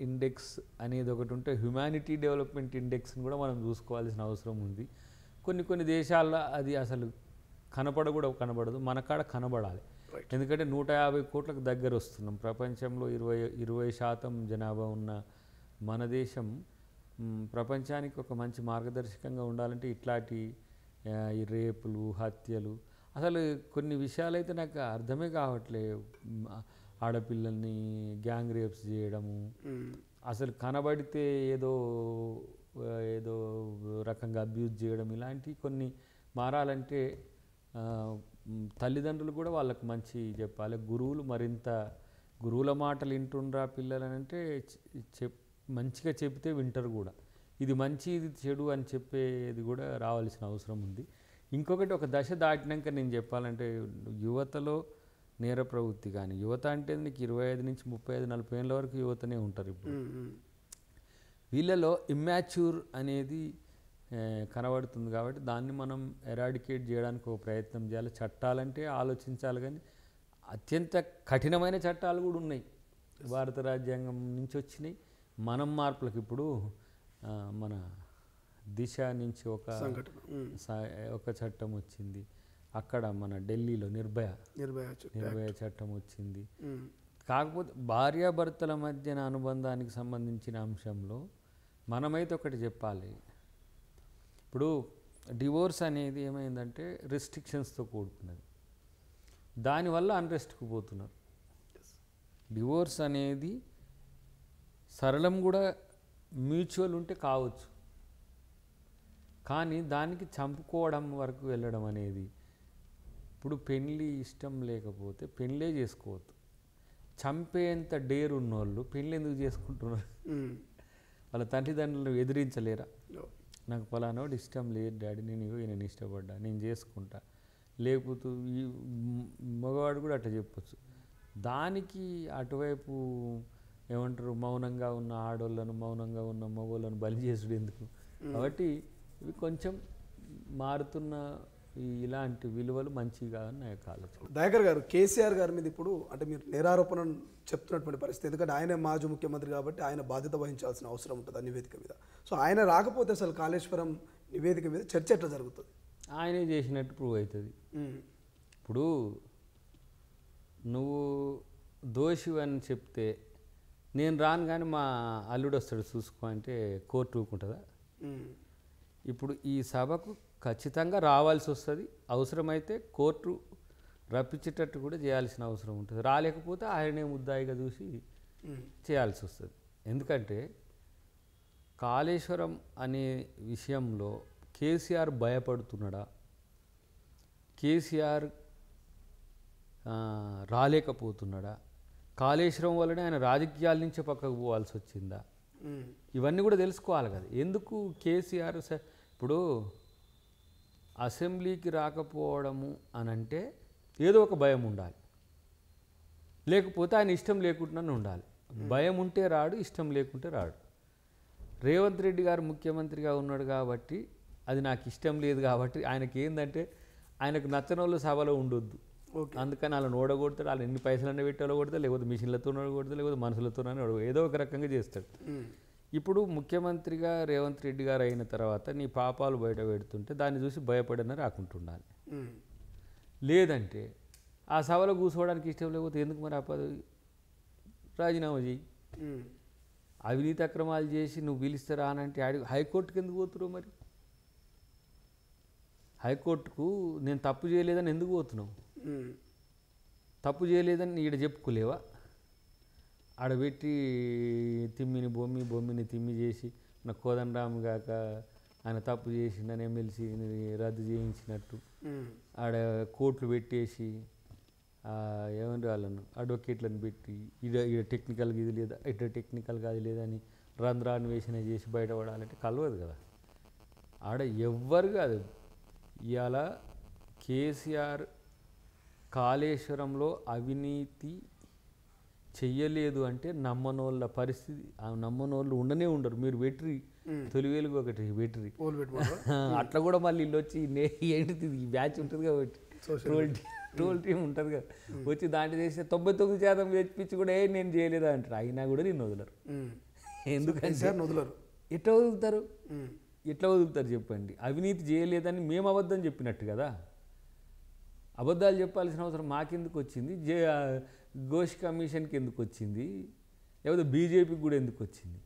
ఇండెక్స్ అనేది ఒకటి ఉంటే హ్యుమానిటీ డెవలప్మెంట్ ఇండెక్స్ని కూడా మనం చూసుకోవాల్సిన అవసరం ఉంది. కొన్ని దేశాల్లో అది అసలు కనబడదు, మన కాడ కనబడాలి. ఎందుకంటే 150 కోట్లకు దగ్గర వస్తున్నాం. ప్రపంచంలో 20% జనాభా ఉన్న మన దేశం ప్రపంచానికి ఒక మంచి మార్గదర్శకంగా ఉండాలంటే ఇట్లాంటి ఈ రేపులు, హత్యలు, అసలు కొన్ని విషయాలైతే నాకు అర్థమే కావట్లేదు. ఆడపిల్లల్ని గ్యాంగ్ రేప్స్ చేయడము, అసలు కనబడితే ఏదో రకంగా అబ్యూజ్ చేయడం, ఇలాంటివి కొన్ని మారాలంటే తల్లిదండ్రులు కూడా వాళ్ళకు మంచి చెప్పాలి. గురువులు మరింత గురువుల మాటలు వింటుండ్రా పిల్లలని అంటే మంచిగా చెప్తే వింటారు కూడా. ఇది మంచి ఇది చెడు అని చెప్పేది కూడా రావాల్సిన అవసరం ఉంది. ఇంకొకటి, ఒక దశ దాటినాక నేను చెప్పాలంటే యువతలో నేర ప్రవృత్తి కానీ, యువత అంటే నీకు 25 నుంచి 35, 40 ఏళ్ళ వరకు యువతనే ఉంటారు. ఇప్పుడు వీళ్ళలో ఇమ్మాచ్యూర్ అనేది కనబడుతుంది. కాబట్టి దాన్ని మనం ఎరాడికేట్ చేయడానికి ఒక ప్రయత్నం చేయాలి. చట్టాలంటే ఆలోచించాలి, కానీ అత్యంత కఠినమైన చట్టాలు కూడా ఉన్నాయి. భారత రాజ్యాంగం నుంచి వచ్చినాయి. మనం మార్పులకు ఇప్పుడు మన దిశ నుంచి ఒక చట్టం వచ్చింది. అక్కడ మన ఢిల్లీలో నిర్భయ చట్టం వచ్చింది. కాకపోతే భార్యాభర్తల మధ్యన అనుబంధానికి సంబంధించిన అంశంలో మనమైతే ఒకటి చెప్పాలి. ఇప్పుడు డివోర్స్ అనేది ఏమైందంటే రెస్ట్రిక్షన్స్తో కూడుకున్నది. దానివల్ల అన్రెస్ట్కు పోతున్నారు. డివోర్స్ అనేది సరళం కూడా మ్యూచువల్ ఉంటే కావచ్చు, కానీ దానికి చంపుకోవడం వరకు వెళ్ళడం అనేది, ఇప్పుడు పెళ్ళి ఇష్టం లేకపోతే పెళ్ళే చేసుకోవద్దు. చంపేంత డేర్ ఉన్నోళ్ళు పెళ్ళి ఎందుకు చేసుకుంటున్నారు? వాళ్ళ తల్లిదండ్రులను ఎదిరించలేరా? నాకు ఫలానాడు ఇష్టం లేదు డాడీ, నేను ఇష్టపడ్డా, నేను చేసుకుంటా, లేకపోతే ఈ మగవాడు కూడా అట్లా చెప్పొచ్చు. దానికి అటువైపు ఏమంటారు, మౌనంగా ఉన్న ఆడోళ్ళను, మౌనంగా ఉన్న మగవాళ్ళను బలి చేసుడు ఎందుకు? కాబట్టి ఇవి కొంచెం మారుతున్న ఇలాంటి విలువలు మంచిగా నా యొక్క ఆలోచన. దయాకర్ గారు, కేసీఆర్ గారి మీద ఇప్పుడు అంటే మీరు నేరారోపణ చెప్తున్నటువంటి పరిస్థితి, ఎందుకంటే ఆయన మాజీ ముఖ్యమంత్రి కాబట్టి ఆయన బాధ్యత వహించాల్సిన అవసరం ఉంటుంది ఆ నివేదిక మీద. సో ఆయన రాకపోతే అసలు కాళేశ్వరం నివేదిక మీద చర్చ ఎట్లా జరుగుతుంది? ఆయనే చేసినట్టు ప్రూవ్ అవుతుంది. ఇప్పుడు నువ్వు దోషి అని చెప్తే నేను రాను కానీ మా అల్లుడు వస్తాడు చూసుకో అంటే కోర్టు ఊరుకుంటుందా? ఇప్పుడు ఈ సభకు ఖచ్చితంగా రావాల్సి వస్తుంది. అవసరమైతే కోర్టు రప్పించేటట్టు కూడా చేయాల్సిన అవసరం ఉంటుంది. రాలేకపోతే ఆయనే ముద్దాయిగా చూసి చేయాల్సి వస్తుంది. ఎందుకంటే కాళేశ్వరం అనే విషయంలో కేసీఆర్ భయపడుతున్నాడా, కేసీఆర్ రాలేకపోతున్నాడా, కాళేశ్వరం వల్లనే ఆయన రాజకీయాల నుంచే పక్కకు పోవాల్సి వచ్చిందా, ఇవన్నీ కూడా తెలుసుకోవాలి కదా. ఎందుకు కేసీఆర్ ఇప్పుడు అసెంబ్లీకి రాకపోవడము అని అంటే ఏదో ఒక భయం ఉండాలి, లేకపోతే ఆయన ఇష్టం లేకుండా ఉండాలి. భయం ఉంటే రాడు, ఇష్టం లేకుంటే రాడు. రేవంత్ రెడ్డి గారు ముఖ్యమంత్రిగా ఉన్నాడు కాబట్టి, అది నాకు ఇష్టం లేదు కాబట్టి ఆయనకి ఏంటంటే ఆయనకు నచ్చని వాళ్ళు సభలో ఉండొద్దు. అందుకని వాళ్ళని ఓడగొడతాడు. వాళ్ళు ఎన్ని పైసలన్నీ పెట్టి ఓడగొడతాడు, లేకపోతే మిషన్లతో ఓడగొడతాడు, లేకపోతే మనుషులతోనే ఏదో ఒక రకంగా చేస్తాడు. ఇప్పుడు ముఖ్యమంత్రిగా రేవంత్ రెడ్డి గారు అయిన తర్వాత నీ పాపాలు బయట పెడుతుంటే దాన్ని చూసి భయపడని రాకుంటుండాలి. లేదంటే ఆ సభలో కూర్చోవడానికి ఇష్టం లేకపోతే ఎందుకు మరి రాజీనామా చేయి. అవినీతి అక్రమాలు చేసి నువ్వు పిలుస్తారా అని అంటే హైకోర్టుకి ఎందుకు పోతున్నావు? మరి హైకోర్టుకు నేను తప్పు చేయలేదని ఎందుకు పోతున్నావు? తప్పు చేయలేదని ఈడ చెప్పుకోలేవా? ఆడబెట్టి తిమ్మిని బొమ్మిని తిమ్మి చేసి నా కోదండరాము గాక ఆయన తప్పు చేసిండని ఎమ్మెల్సీని రద్దు చేయించినట్టు ఆడ కోట్లు పెట్టేసి ఏమంటే వాళ్ళను అడ్వకేట్లను పెట్టి ఇడ టెక్నికల్గా ఇది లేదా ఇట్లా టెక్నికల్గా అది లేదని రంధ్రాన్వేషణ చేసి బయటపడాలంటే కలవదు కదా. ఆడ ఎవ్వరు కాదు. ఇవాళ కేసీఆర్ కాళేశ్వరంలో అవినీతి చెయ్యలేదు అంటే నమ్మనోళ్ళ పరిస్థితి, నమ్మనోళ్ళు ఉండనే ఉండరు. మీరు వెట్రి తొలి వెలుగు ఒకటి వెట్రి అట్లా కూడా మళ్ళీ ఇల్లు వచ్చి ఏంటిది ఈ బ్యాచ్ ఉంటుంది కాబట్టి ట్రోల్ టీం ఉంటుంది కదా, వచ్చి దాంట్లో చేస్తే 99% తెప్పించి కూడా నేను చేయలేదా అంటారు. అయినా కూడా నేను వదలరు. ఎందుకంటే వదలరు. ఎట్లా వదులుతారు? ఎట్లా వదులుతారు చెప్పండి? అవినీతి చేయలేదని మేము అబద్ధం చెప్పినట్టు కదా. అబద్ధాలు చెప్పాల్సిన అవసరం మాకెందుకు వచ్చింది? ఘోష్ కమిషన్కి ఎందుకు వచ్చింది? లేకపోతే బీజేపీకి కూడా ఎందుకు వచ్చింది?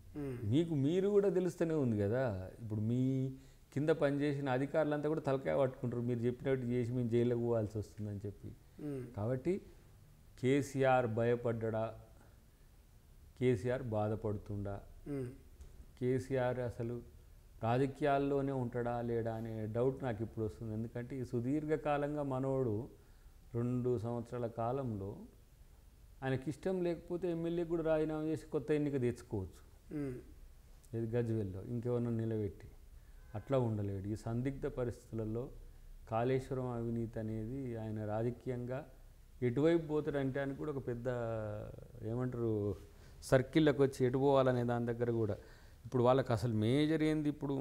మీకు మీరు కూడా తెలుస్తూనే ఉంది కదా. ఇప్పుడు మీ కింద పనిచేసిన అధికారులంతా కూడా తలకాయ పట్టుకుంటారు, మీరు చెప్పినట్టు చేసి మేము జైలుకు పోవాల్సి వస్తుందని చెప్పి. కాబట్టి కేసీఆర్ భయపడ్డా, కేసీఆర్ బాధపడుతుండా, కేసీఆర్ అసలు రాజకీయాల్లోనే ఉంటాడా లేడా అనే డౌట్ నాకు ఇప్పుడు వస్తుంది. ఎందుకంటే ఈ సుదీర్ఘకాలంగా మనోడు 2 సంవత్సరాల కాలంలో ఆయనకి ఇష్టం లేకపోతే ఎమ్మెల్యే కూడా రాజీనామా చేసి కొత్త ఎన్నిక తెచ్చుకోవచ్చు. ఇది గజ్వేల్లో ఇంకెవరన్నా నిలబెట్టి అట్లా ఉండలేడు. ఈ సందిగ్ధ పరిస్థితులలో కాళేశ్వరం అవినీతి అనేది ఆయన రాజకీయంగా ఎటువైపు పోతాడంటే అని కూడా ఒక పెద్ద ఏమంటారు సర్కిల్లోకి వచ్చి ఎటు పోవాలనే దాని దగ్గర కూడా ఇప్పుడు వాళ్ళకి అసలు మేజర్ ఏంది? ఇప్పుడు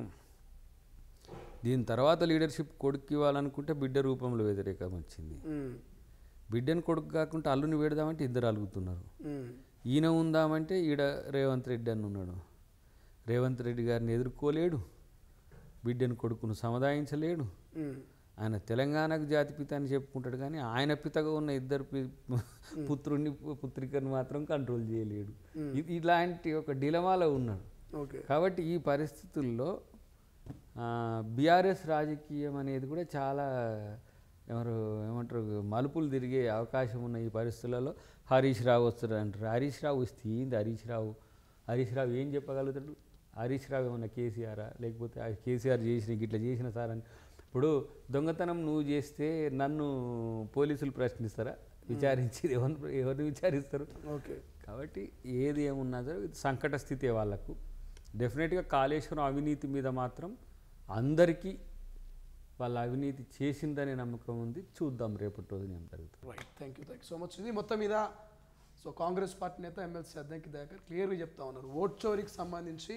దీని తర్వాత లీడర్షిప్ కొడుకు ఇవ్వాలనుకుంటే బిడ్డ రూపంలో వ్యతిరేకం వచ్చింది. బిడ్డను కొడుకు కాకుండా అల్లుని పెడదామంటే ఇద్దరు అలుగుతున్నారు. ఈయన ఉందామంటే ఈడ రేవంత్ రెడ్డి అని ఉన్నాడు. రేవంత్ రెడ్డి గారిని ఎదుర్కోలేడు, బిడ్డను కొడుకును సముదాయించలేడు. ఆయన తెలంగాణకు జాతిపిత అని చెప్పుకుంటాడు, కానీ ఆయన పితగా ఉన్న ఇద్దరు పుత్రుడిని పుత్రికను మాత్రం కంట్రోల్ చేయలేడు. ఇలాంటి ఒక డిలమాలో ఉన్నాడు. కాబట్టి ఈ పరిస్థితుల్లో బీఆర్ఎస్ రాజకీయం అనేది కూడా చాలా ఏమంటారు మలుపులు తిరిగే అవకాశం ఉన్న ఈ పరిస్థితులలో హరీష్ రావు వస్తాడు అంటారు. హరీష్ రావు వస్తే ఏంది? హరీష్ రావు ఏం చెప్పగలుగుతాడు? హరీష్ రావు ఏమన్నా కేసీఆరా? లేకపోతే కేసీఆర్ చేసిన ఇట్లా చేసిన సార్ అని. ఇప్పుడు దొంగతనం నువ్వు చేస్తే నన్ను పోలీసులు ప్రశ్నిస్తారా? విచారించి ఎవరిని విచారిస్తారు? కాబట్టి ఏది ఏమున్నా సరే సంకట స్థితే వాళ్ళకు. డెఫినెట్గా కాళేశ్వరం అవినీతి మీద మాత్రం అందరికీ వాళ్ళ అవినీతి చేసిందనే నమ్మకం ఉంది. చూద్దాం రేపటి రోజున ఏం జరుగుతుంది. Right, thank you so much. ఇది మొత్తం మీద కాంగ్రెస్ పార్టీ నేత ఎమ్మెల్సీ అద్దంకి దయాకర్ క్లియర్గా చెప్తా ఉన్నారు. ఓట్ చోరీకి సంబంధించి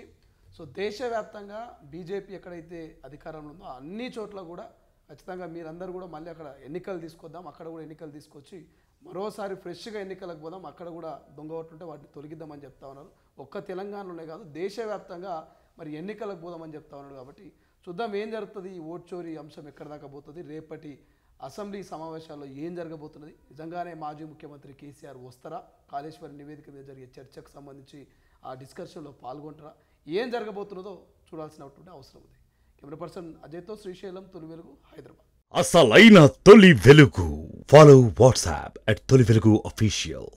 దేశవ్యాప్తంగా బీజేపీ ఎక్కడైతే అధికారంలో ఉందో అన్ని చోట్ల కూడా ఖచ్చితంగా మీరందరూ కూడా మళ్ళీ అక్కడ ఎన్నికలు తీసుకొద్దాం, అక్కడ కూడా ఎన్నికలు తీసుకొచ్చి మరోసారి ఫ్రెష్గా ఎన్నికలకు పోదాం, అక్కడ కూడా దొంగ ఓట్లుంటే వాటిని తొలగిద్దామని చెప్తా ఉన్నారు. ఒక్క తెలంగాణలోనే కాదు దేశవ్యాప్తంగా మరి ఎన్నికలకు పోదామని చెప్తా ఉన్నారు. కాబట్టి చూద్దాం ఏం జరుగుతుంది, ఈ ఓట్ చోరీ అంశం ఎక్కడ దాకా పోతుంది, రేపటి అసెంబ్లీ సమావేశాల్లో ఏం జరగబోతున్నది, నిజంగానే మాజీ ముఖ్యమంత్రి కేసీఆర్ వస్తారా, కాళేశ్వరం నివేదిక మీద జరిగే చర్చకు సంబంధించి ఆ డిస్కషన్లో పాల్గొంటారా, ఏం జరగబోతున్నదో చూడాల్సినటువంటి అవసరం ఉంది. కెమెరా పర్సన్ అజయ్తో శ్రీశైలం, తొలి వెలుగు, హైదరాబాద్. అసలైన తొలి వెలుగు. ఫాలో వాట్సాప్ @తొలి వెలుగు official.